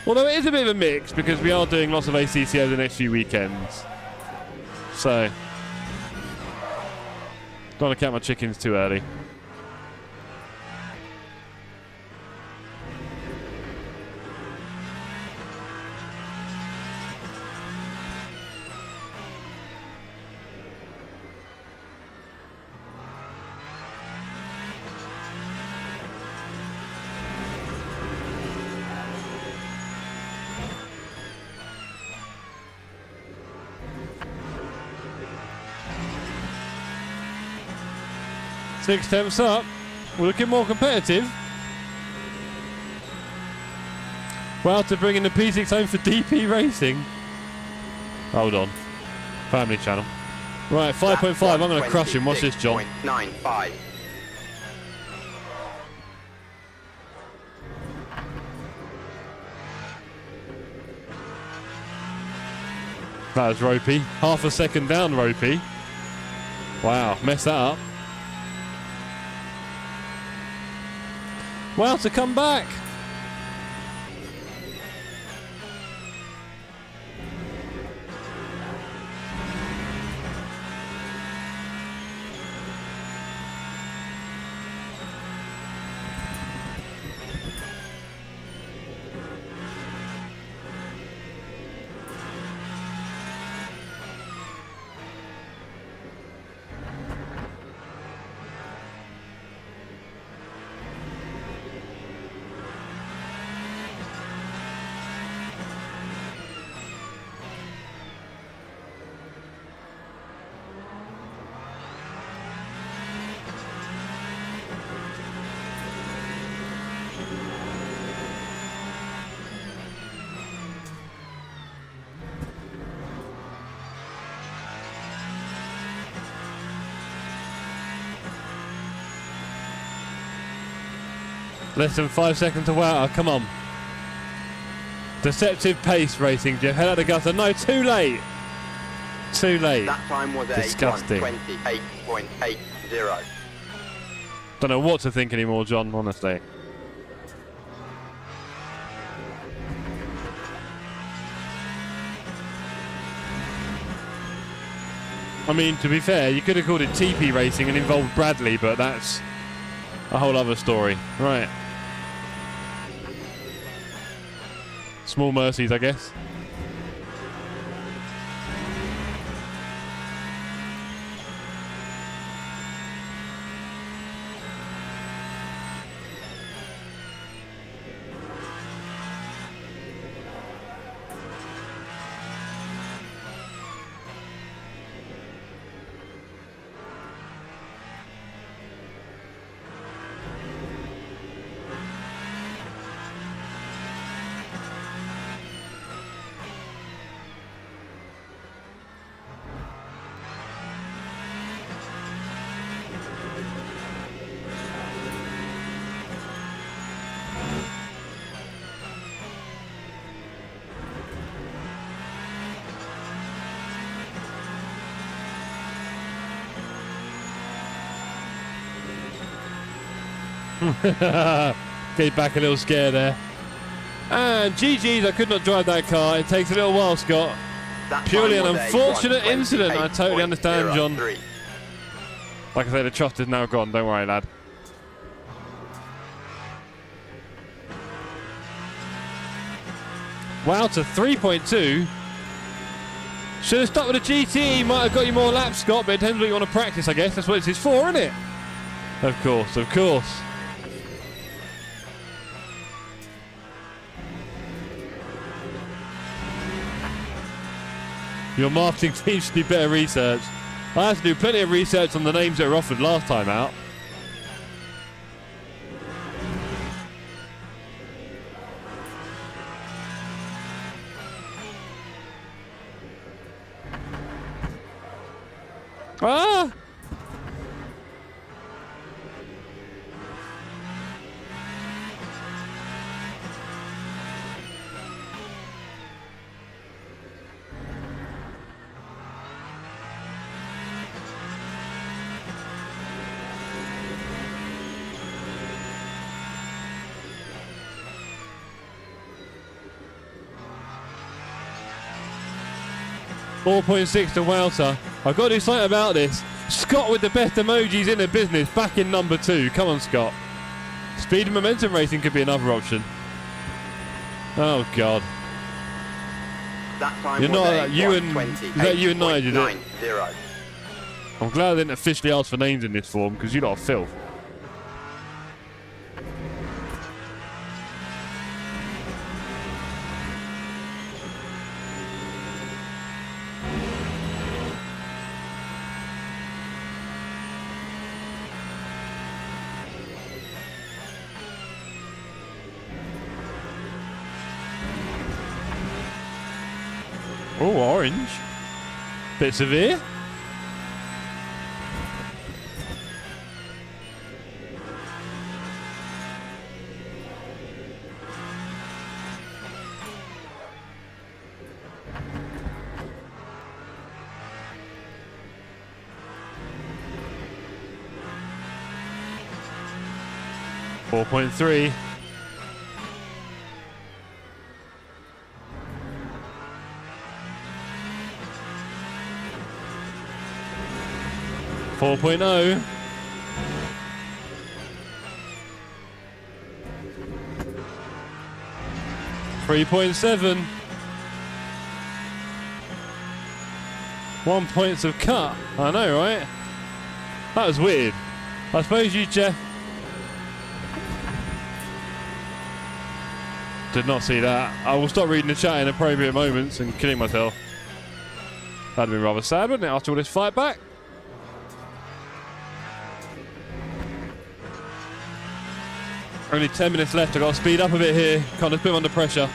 Although it is a bit of a mix because we are doing lots of ACC over the next few weekends. So, don't want to count my chickens too early. Six temps up. We're looking more competitive. Well, to bring in the P6 home for DP Racing. Hold on. Family channel. Right, 5.5. I'm going to crush him. Watch this, John. 95. That was ropey. Half a second down, ropey. Wow, messed that up. Well, to come back. Less than 5 seconds to wow. Come on. Deceptive pace racing, Jeff. Head out the gutter. No, too late. Too late. That time was Disgusting. 1:28.80. Don't know what to think anymore, John, honestly. I mean, to be fair, you could have called it TP racing and involved Bradley, but that's a whole other story. Right. Small mercies, I guess. Get back a little scare there. And GG's, I could not drive that car. It takes a little while, Scott. Purely an unfortunate incident. I totally understand, John. Like I say, the trust is now gone. Don't worry, lad. Wow, to 3.2. Should have stuck with a GT. Might have got you more laps, Scott, but it depends what you want to practice, I guess. That's what it's for, isn't it? Of course, of course. Your marketing team should do better research. I had to do plenty of research on the names that were offered last time out. Ah! .6 to Wouter. I've got to do something about this. Scott with the best emojis in the business, back in number 2. Come on, Scott. Speed and momentum racing could be another option. Oh, God. That time You're not that you and is that you and Nigel, is it? 0. I'm glad I didn't officially ask for names in this form because you lot are filth. Oh, orange. Bit severe. 4.3. .0. 3.7. 1 points of cut. I know, right? That was weird. I suppose you, Jeff, did not see that. I will stop reading the chat in appropriate moments and killing myself. That'd have been rather sad, wouldn't it, after all this fight back? Only 10 minutes left. I've got to speed up a bit here. Can't just put him under pressure.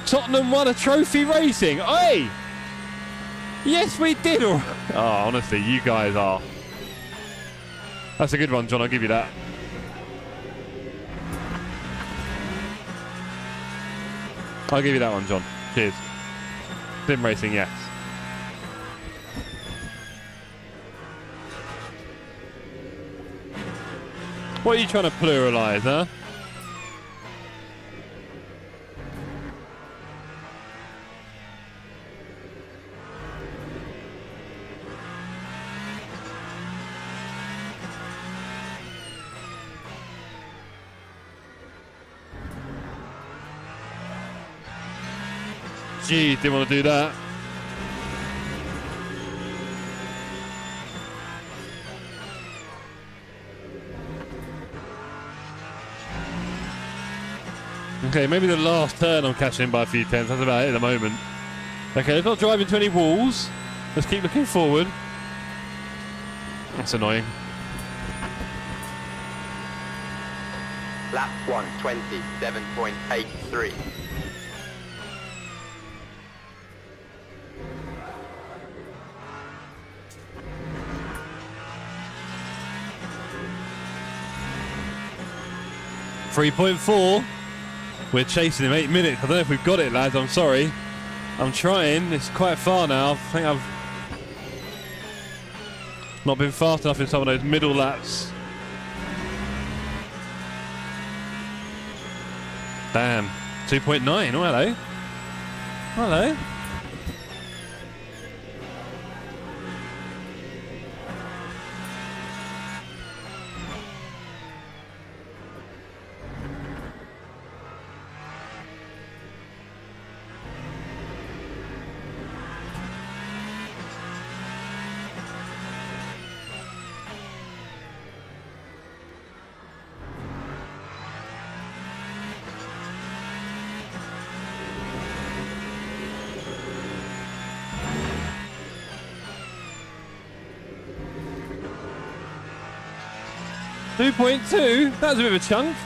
Tottenham won a trophy racing. Hey! Yes, we did. Oh, honestly, you guys are. That's a good one, John. I'll give you that. I'll give you that one, John. Cheers. Sim racing, yes. What are you trying to pluralise, huh? Gee, didn't want to do that. Okay, maybe the last turn I'm catching in by a few tenths. That's about it at the moment. Okay, let's not drive into any walls. Let's keep looking forward. That's annoying. Lap 1:27.83. .4. We're chasing him 8 minutes. I don't know if we've got it, lads. I'm sorry. I'm trying. It's quite far now. I think I've not been fast enough in some of those middle laps. Damn. 2.9. Oh, hello. Hello. .2. That's a bit of a chunk.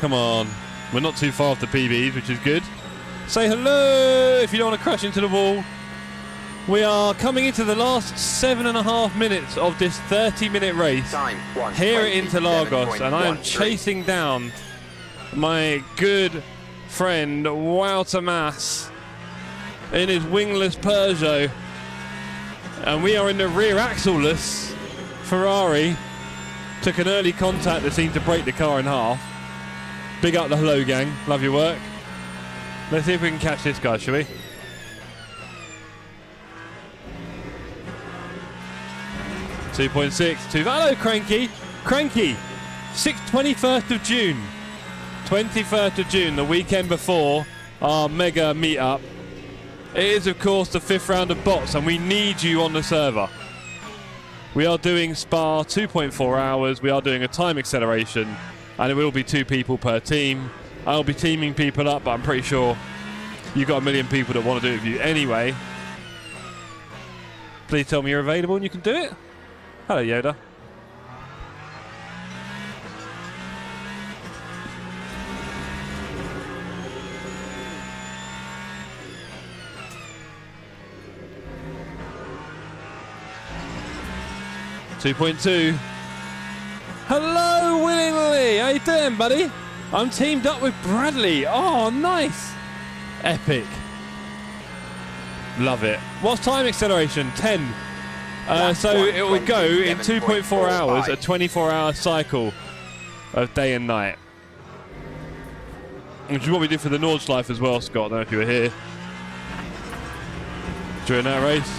Come on. We're not too far off the PBs, which is good. Say hello if you don't want to crash into the wall. We are coming into the last 7.5 minutes of this 30-minute race here at Interlagos, and I am chasing down my good friend Wouter Mass in his wingless Peugeot, and we are in the rear axle-less Ferrari. Took an early contact that seemed to break the car in half. Big up the hello gang, love your work. Let's see if we can catch this guy, shall we? .6. Hello, Cranky. Cranky. 21st of June. 21st of June, the weekend before our mega meetup. It is, of course, the 5th round of bots, and we need you on the server. We are doing Spa 2.4 hours. We are doing a time acceleration, and it will be 2 people per team. I'll be teaming people up, but I'm pretty sure you've got a million people that want to do it with you anyway. Please tell me you're available and you can do it. Hello, Yoda. .2. Hello, Willingly. How you doing, buddy? I'm teamed up with Bradley. Oh, nice. Epic. Love it. What's time acceleration? 10. So it will go in 2.4 hours, a 24-hour cycle. of day and night. Which is what we did for the Nordschleife as well, Scott. I don't know if you were here during that race.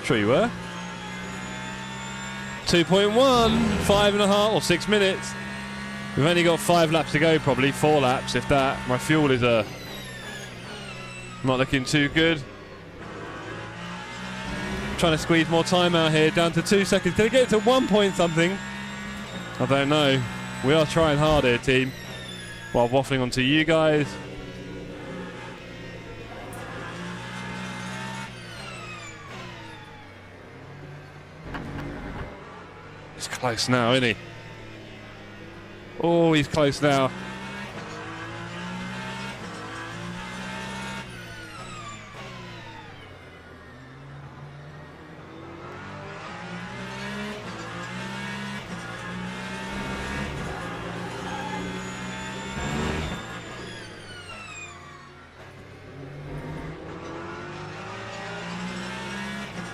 Sure you were. 2.1, 5.5 or 6 minutes. We've only got 5 laps to go, probably 4 laps, if that. My fuel is not looking too good. Trying to squeeze more time out here, down to 2 seconds. Can it get to 1 point something? I don't know. We are trying hard here, team. While waffling onto you guys. He's close now, isn't he? Oh, he's close now.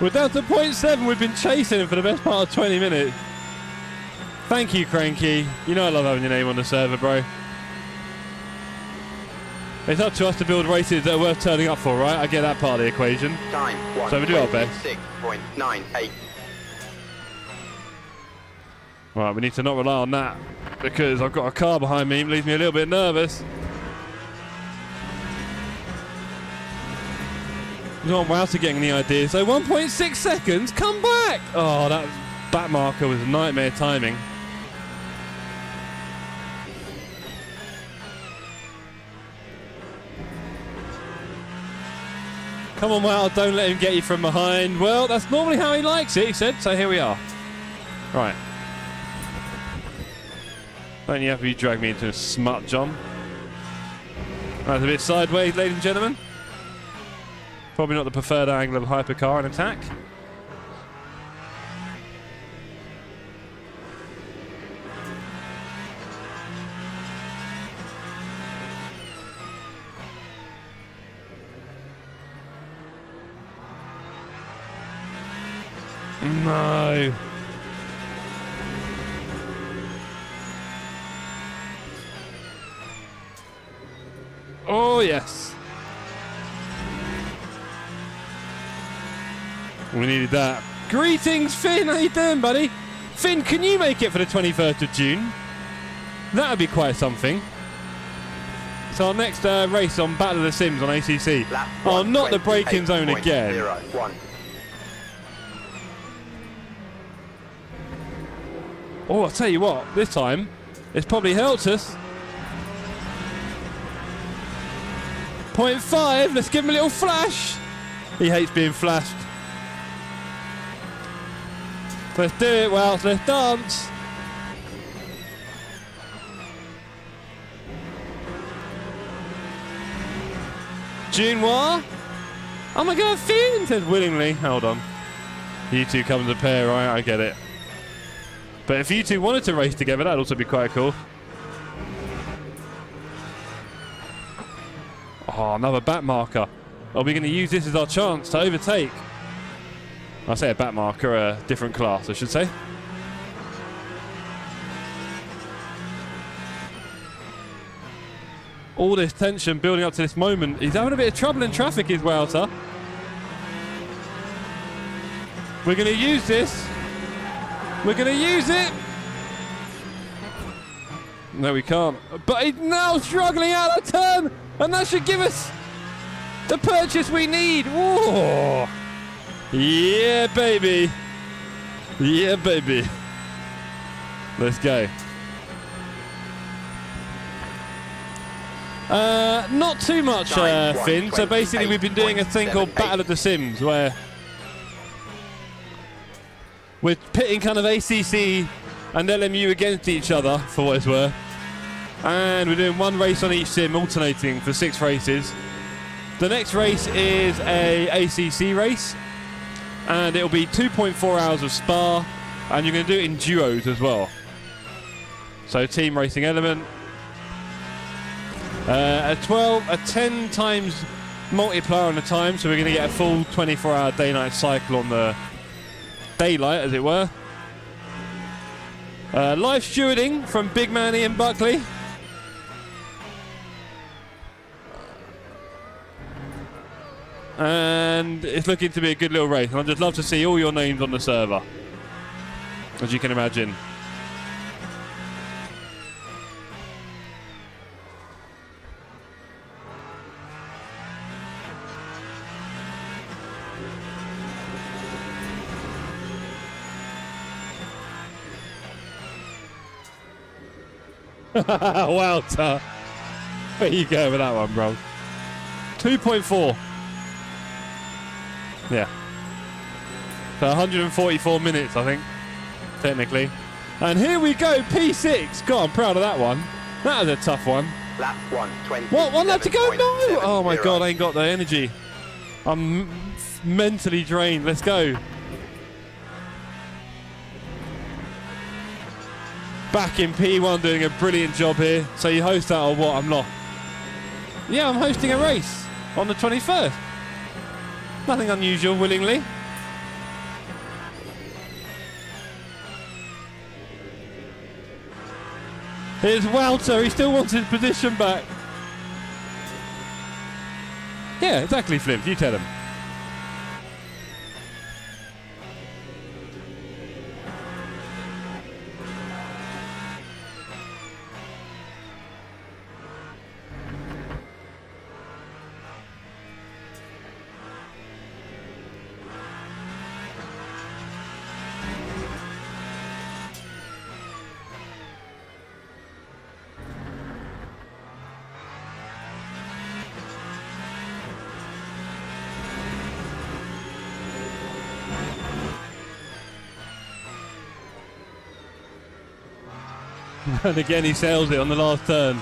We're down to 0.7. We've been chasing him for the best part of 20 minutes. Thank you, Cranky. You know I love having your name on the server, bro. It's up to us to build races that are worth turning up for, right? I get that part of the equation. Time, so we do our best. 6.98. Right, we need to not rely on that because I've got a car behind me. It leaves me a little bit nervous. Not wow to getting the idea. So 1.6 seconds, come back! Oh, that back marker was nightmare timing. Come on, Wow, don't let him get you from behind. Well, that's normally how he likes it, he said, so here we are. Right. Don't you have to drag me into a smut, John? That's a bit sideways, ladies and gentlemen. Probably not the preferred angle of a hypercar in attack. No. Oh, yes. We needed that. Greetings, Finn. How you doing, buddy? Finn, can you make it for the 21st of June? That would be quite something. So our next race on Battle of the Sims on ACC. Oh, not the braking zone again. 1. Oh, I'll tell you what. This time, it's probably helped us. 0.5. Let's give him a little flash. He hates being flashed. Let's do it, Wells. Let's dance. Junwa? Oh my god, Finn said willingly. Hold on. You two come as a pair, right? I get it. But if you two wanted to race together, that'd also be quite cool. Oh, another back marker. Are we going to use this as our chance to overtake? I say a back marker, a different class, I should say. All this tension building up to this moment. He's having a bit of trouble in traffic, is Wouter. We're going to use this. We're going to use it. No, we can't. But he's now struggling out of turn. And that should give us the purchase we need. Whoa. Yeah, baby. Yeah, baby. Let's go. Not too much, Finn. So basically we've been doing a thing called Battle of the Sims, where we're pitting kind of ACC and LMU against each other, for what it's worth. And we're doing one race on each sim, alternating for 6 races. The next race is a ACC race. And it'll be 2.4 hours of Spa, and you're going to do it in duos as well. So team racing element. A 10 times multiplier on the time, so we're going to get a full 24-hour day-night cycle on the daylight, as it were. Live stewarding from big man Ian Buckley. And it's looking to be a good little race. And I'd just love to see all your names on the server, as you can imagine. Walter. Where you go with that one, bro? 2.4. Yeah. So 144 minutes, I think, technically. And here we go, P6. God, I'm proud of that one. That was a tough one. Lap 120. What? One lap to go? No! Oh my God, I ain't got the energy. I'm mentally drained. Let's go. Back in P1 doing a brilliant job here. So you host that or what? I'm not. Yeah, I'm hosting a race on the 21st. Nothing unusual, willingly. Here's Walter. He still wants his position back. Yeah, exactly, Flimp. You tell him. And again, he sails it on the last turn.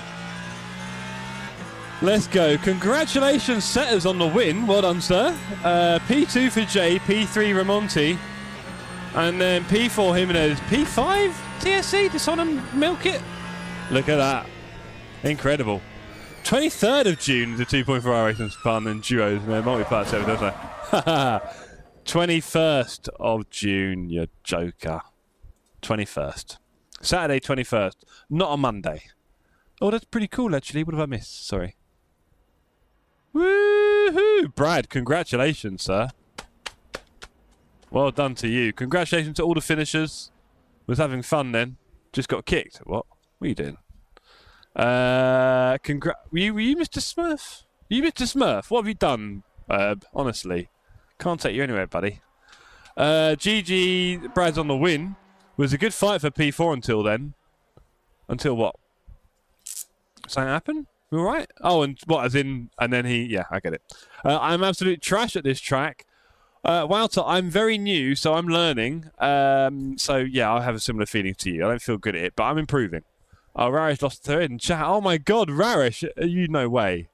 Let's go. Congratulations, Setters, on the win. Well done, sir. P2 for Jay, P3 Ramonti, and then P4 Jimenez. P5 TSC, just on and milk it. Look at that. Incredible. 23rd of June, the 2.4 hour racing fun and duos. Multi-player server, doesn't it? 21st of June, you joker. 21st. Saturday 21st, not a Monday. Oh, that's pretty cool, actually. What have I missed? Sorry. Woohoo! Brad, congratulations, sir. Well done to you. Congratulations to all the finishers. Was having fun then. Just got kicked. What? What are you doing? Were you Mr. Smurf? You Mr. Smurf? What have you done, honestly? Can't take you anywhere, buddy. GG, Brad's on the win. Was a good fight for P4 until then. Until what? Something happened? We all right? Oh, and what, as in, and then he, yeah, I get it. I'm absolute trash at this track. Walter, I'm very new, so I'm learning. So, yeah, I have a similar feeling to you. I don't feel good at it, but I'm improving. Oh, Rarish lost third in chat. Oh, my God, Rarish, you no way.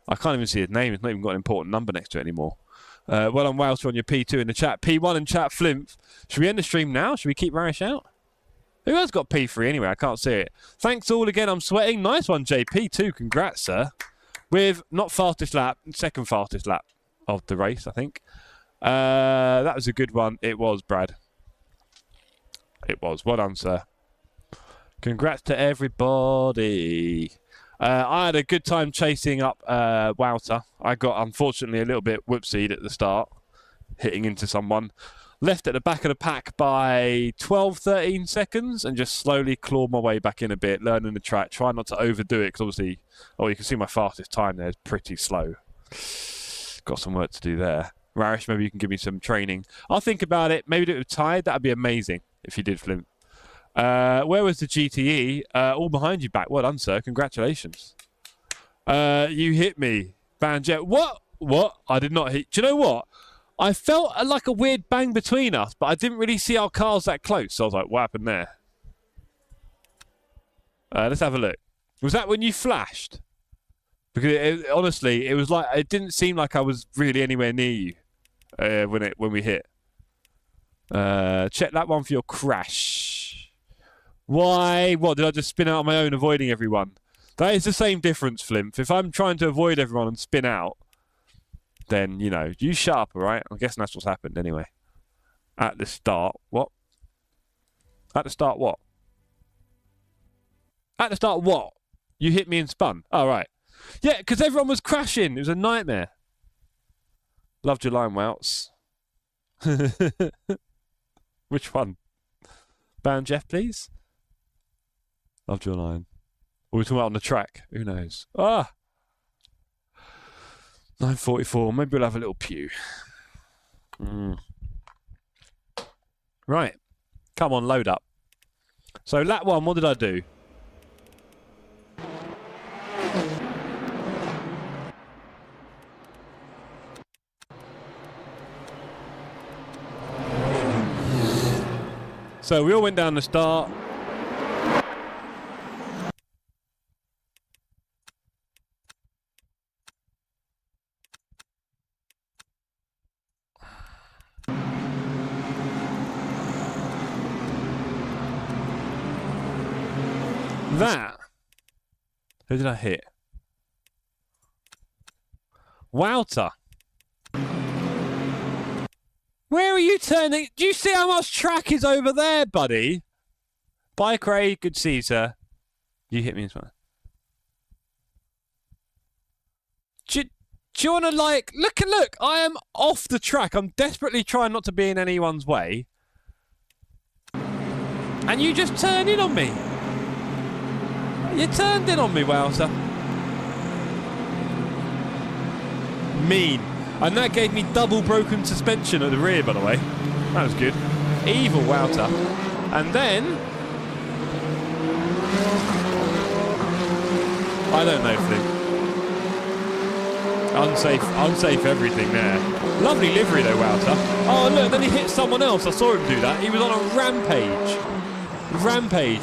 I can't even see his name. It's not even got an important number next to it anymore. Well done, Walter, on your P2 in the chat. P1 in chat, Flimp. Should we end the stream now? Should we keep Rarish out? Who has got P3 anyway? I can't see it. Thanks all again. I'm sweating. Nice one, JP2. Congrats, sir. With not fastest lap, second fastest lap of the race, I think. That was a good one. It was, Brad. It was. Well done, sir. Congrats to everybody. I had a good time chasing up Walter. I got, unfortunately, a little bit whoopsied at the start, hitting into someone. Left at the back of the pack by 12, 13 seconds and just slowly clawed my way back in a bit, learning the track. Try not to overdo it because obviously, oh, you can see my fastest time there is pretty slow. Got some work to do there. Rarish, maybe you can give me some training. I'll think about it. Maybe do it with Tide. That'd be amazing if you did, Flint. Where was the GTE? All behind you back. Well done, sir. Congratulations. You hit me. Banjet. What? What? I did not hit. Do you know what? I felt like a weird bang between us, but I didn't really see our cars that close. So I was like, what happened there? Let's have a look. Was that when you flashed? Because honestly, it was like, it didn't seem like I was really anywhere near you when we hit. Check that one for your crash. Why? What, did I just spin out on my own, avoiding everyone? That is the same difference, Flimp. If I'm trying to avoid everyone and spin out, then, you know, you shut up, all right? I'm guessing that's what's happened anyway. At the start, what? At the start, what? At the start, what? You hit me and spun. Oh, right. Yeah, because everyone was crashing. It was a nightmare. Loved your line, Wouts. Which one? Ban Jeff, please. Loved your line. Or we're talking about on the track. Who knows? Ah! 9:44. Maybe we'll have a little pew. Right. Come on, load up. So, lap 1, what did I do? So, we all went down the start. That. Who did I hit? Wouter. Where are you turning? Do you see how much track is over there, buddy? Bye, Craig. Good to see you, sir. You hit me as well. Do you want to, like... Look, I am off the track. I'm desperately trying not to be in anyone's way. And you just turn in on me. You turned in on me, Wouter. Mean. And that gave me double broken suspension at the rear, by the way. That was good. Evil Wouter. And then... I don't know, Flynn. Unsafe everything there. Lovely livery, though, Wouter. Oh, look, then he hit someone else. I saw him do that. He was on a rampage.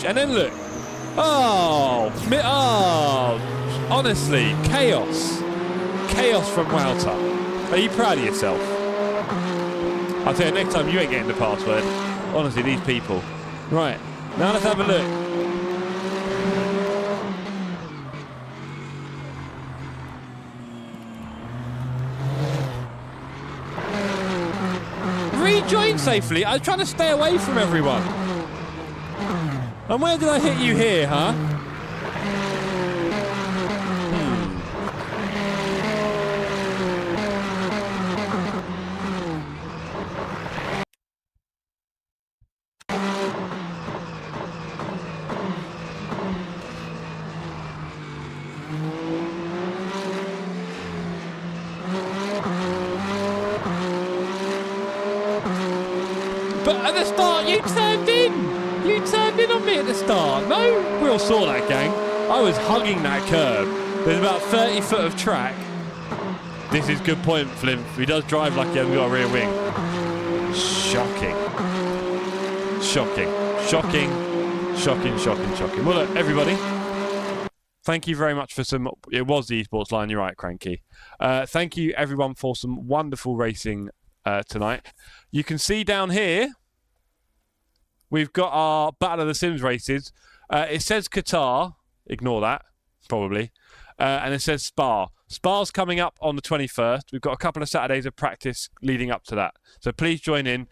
And then, look. Oh, honestly, chaos. Chaos from Wouter. Are you proud of yourself? I'll tell you, next time you ain't getting the password. Honestly, these people. Right, now let's have a look. Rejoin safely. I was trying to stay away from everyone. And where did I hit you here, huh? But at the start, you turned in! You turned in on me at the start. No, we all saw that, gang. I was hugging that curb. There's about 30 foot of track. This is good point, Flynn. He does drive like he hasn't got a rear wing. Shocking. Shocking. Well, look, everybody. Thank you very much for some... It was the esports line. You're right, Cranky. Thank you, everyone, for some wonderful racing tonight. You can see down here... We've got our Battle of the Sims races. It says Qatar. Ignore that, probably. And it says Spa. Spa's coming up on the 21st. We've got a couple of Saturdays of practice leading up to that. So please join in.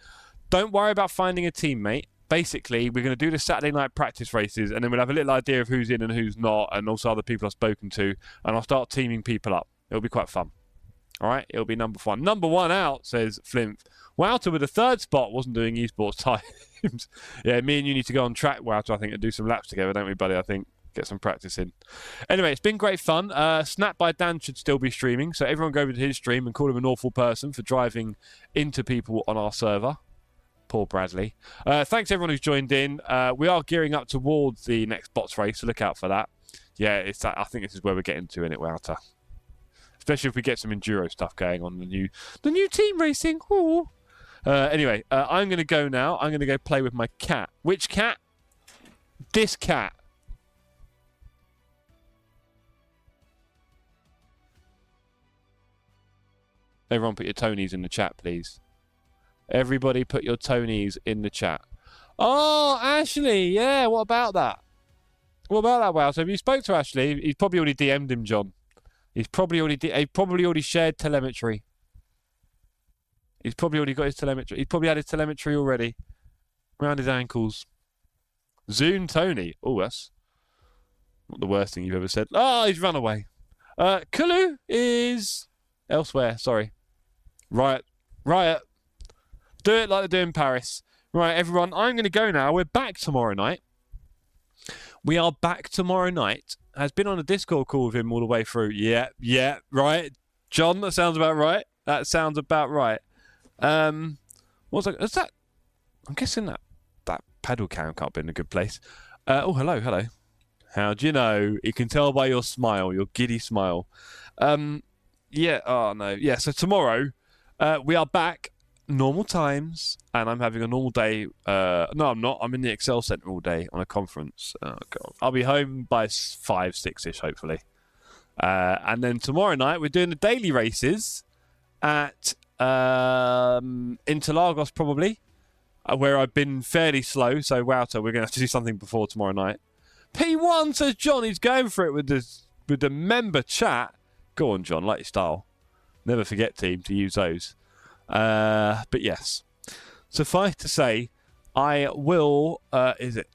Don't worry about finding a teammate. Basically, we're going to do the Saturday night practice races, and then we'll have a little idea of who's in and who's not, and also other people I've spoken to. And I'll start teaming people up. It'll be quite fun. All right? It'll be number 1. Number 1 out, says Flymph. Wouter with the 3rd spot wasn't doing esports times. Yeah, me and you need to go on track, Wouter, I think, and do some laps together, don't we, buddy? I think. Get some practice in. Anyway, it's been great fun. Snap by Dan should still be streaming, so everyone go over to his stream and call him an awful person for driving into people on our server. Poor Bradley. Thanks everyone who's joined in. We are gearing up towards the next bots race, so look out for that. Yeah, it's that. I think this is where we're getting to in it, Wouter. Especially if we get some enduro stuff going on, the new team racing. Ooh. Anyway, I'm going to go now. I'm going to go play with my cat. Which cat? This cat. Everyone put your Tonys in the chat, please. Everybody put your Tonys in the chat. Oh, Ashley. Yeah, what about that? What about that, Wow? So if you spoke to Ashley, he's probably already DM'd him, John. He's probably already shared telemetry. He's probably already got his telemetry. He's probably had his telemetry already. Around his ankles. Zoom Tony. Oh, that's Not the worst thing you've ever said. Oh, he's run away. Kulu is elsewhere. Sorry. Riot. Do it like they do in Paris. Right, everyone, I'm going to go now. We're back tomorrow night. We are back tomorrow night. Has been on a Discord call with him all the way through. Yeah, right. John, that sounds about right. What's that? Is that? I'm guessing that paddle cam can't be in a good place. Oh, hello. How do you know? You can tell by your smile, your giddy smile. Yeah. Oh no. Yeah. So tomorrow, we are back. Normal times, and I'm having a normal day. No, I'm not. I'm in the Excel Centre all day on a conference. Oh god, I'll be home by 5, 6ish, hopefully. And then tomorrow night we're doing the daily races at Interlagos, probably, where I've been fairly slow. So Wouter, we're gonna have to do something before tomorrow night. P1 says John. He's going for it with the member chat. Go on, John, like your style. Never forget, team, to use those. But yes, suffice to say, I will. Is it?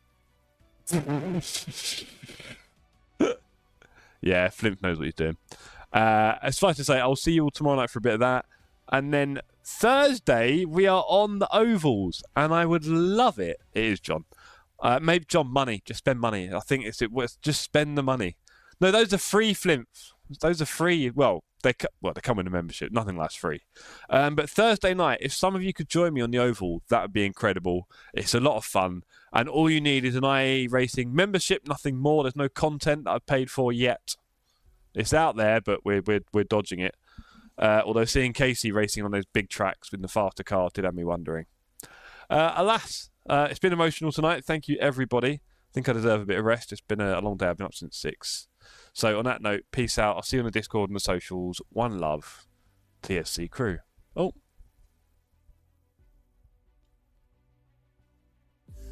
Yeah, Flimp knows what he's doing. Suffice to say, I'll see you all tomorrow night for a bit of that, and then Thursday we are on the ovals, and I would love it. It is John. Maybe John, money. Just spend money. I think it's just spend the money. No, those are free, Flimp. Those are free. Well, they come with a membership. Nothing lasts free. But Thursday night, if some of you could join me on the Oval, that would be incredible. It's a lot of fun. And all you need is an IA Racing membership, nothing more. There's no content that I've paid for yet. It's out there, but we're dodging it. Although seeing Casey racing on those big tracks with the faster car did have me wondering. Alas, it's been emotional tonight. Thank you, everybody. I think I deserve a bit of rest. It's been a long day. I've been up since 6. So on that note, peace out. I'll see you on the Discord and the socials. One love, TSC crew. Oh.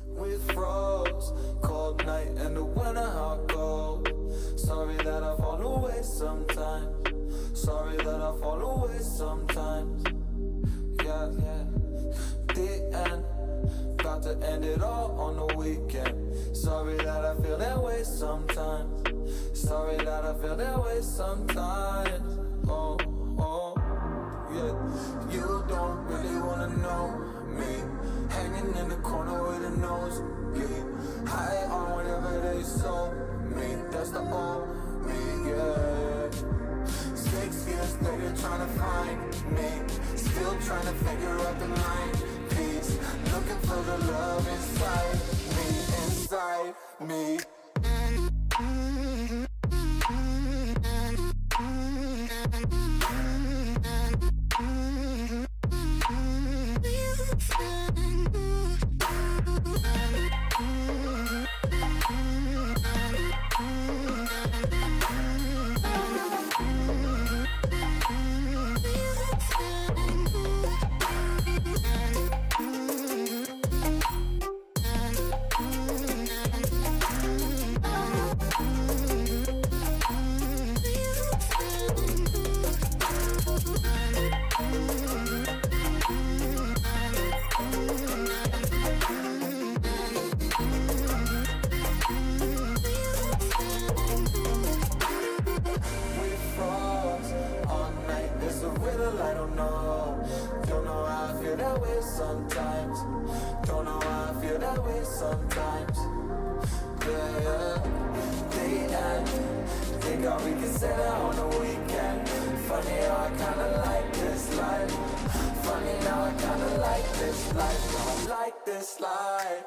With frogs, cold night and the winter hot cold. Sorry that I fall away sometimes. Sorry that I fall away sometimes. Yeah. The end. Got to end it all on the weekend. Sorry that I feel that way sometimes. Sorry that I feel that way sometimes. Oh, yeah. You don't really wanna know me. Hanging in the corner with a nose bleed. High on whatever they sold me. That's the old me, yeah. 6 years later trying to find me. Still trying to figure out the mind piece. Looking for the love inside me. Sometimes, don't know why I feel that way sometimes. Yeah. The end. Think all we can say that on the weekend. Funny how I kinda like this life. Funny now I kinda like this life. I like this life.